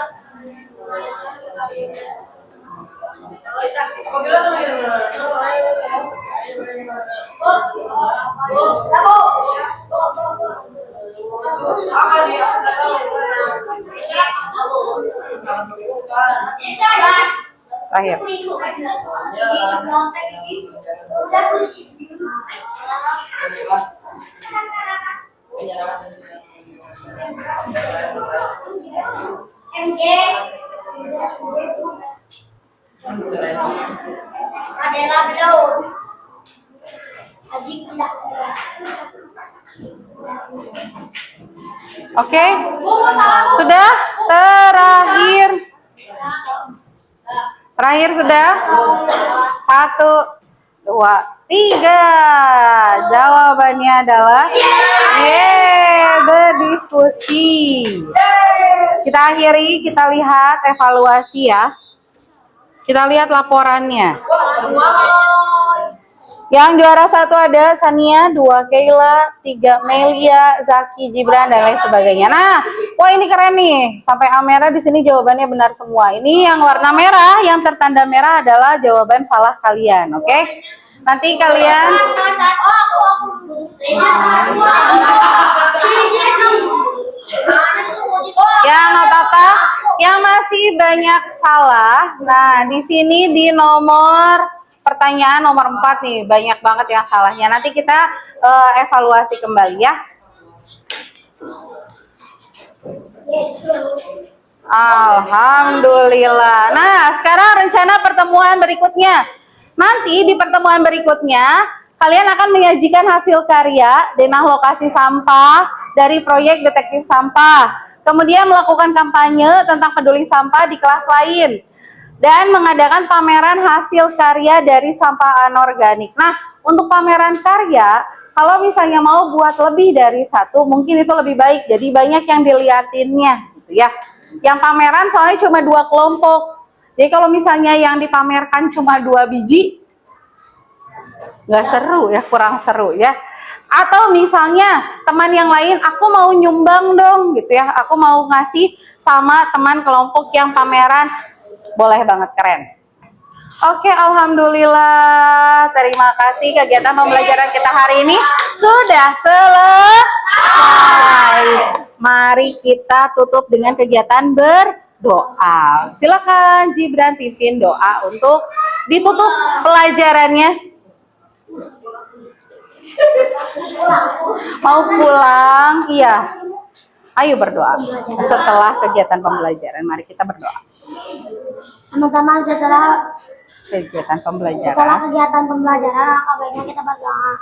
A: Oke, sudah terakhir. Terakhir sudah. 1, 2, 3. Jawabannya adalah berdiskusi. Kita akhiri, kita lihat evaluasi ya. Kita lihat laporannya. Yang juara 1 ada Sania, 2 Keila, 3 Melia, Zaki, Gibran dan lain sebagainya. Nah, wah ini keren nih. Sampai Amera di sini jawabannya benar semua. Ini yang warna merah, yang tertanda merah adalah jawaban salah kalian, oke? Nanti kalian ya nggak apa-apa. Yang masih banyak salah. Nah, di sini di nomor pertanyaan nomor 4 nih, banyak banget yang salahnya. Nanti kita evaluasi kembali ya. Alhamdulillah. Nah, sekarang rencana pertemuan berikutnya. Nanti di pertemuan berikutnya, kalian akan menyajikan hasil karya denah lokasi sampah dari proyek detektif sampah. Kemudian melakukan kampanye tentang peduli sampah di kelas lain. Dan mengadakan pameran hasil karya dari sampah anorganik. Nah, untuk pameran karya, kalau misalnya mau buat lebih dari satu, mungkin itu lebih baik. Jadi banyak yang diliatinnya, gitu ya. Yang pameran soalnya cuma 2 kelompok. Jadi kalau misalnya yang dipamerkan cuma 2 biji, nggak seru ya, kurang seru ya. Atau misalnya teman yang lain, aku mau nyumbang dong, gitu ya. Aku mau ngasih sama teman kelompok yang pameran. Boleh banget, keren. Oke, alhamdulillah. Terima kasih, kegiatan pembelajaran kita hari ini sudah selesai. Mari kita tutup dengan kegiatan berdoa. Silakan Gibran pimpin doa untuk ditutup pelajarannya. Mau pulang? Iya. Ayo berdoa. Setelah kegiatan pembelajaran, mari kita berdoa.
B: Teman-teman, setelah
A: Kegiatan pembelajaran.
B: baiknya kita berdoa.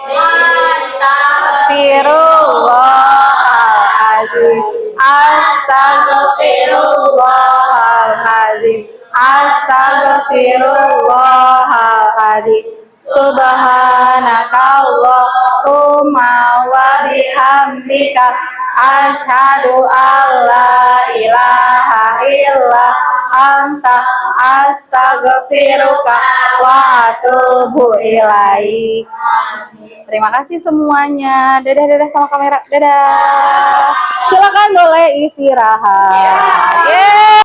A: Astagfirullahaladzim. Astagfirullahaladzim. Astagfirullahaladzim. Subhanakallahumma wa bihamdika asyhadu alla ilaha illa anta astaghfiruka wa atubu ilaik. Terima kasih semuanya. Dadah sama kamera. Dadah. Silakan boleh istirahat.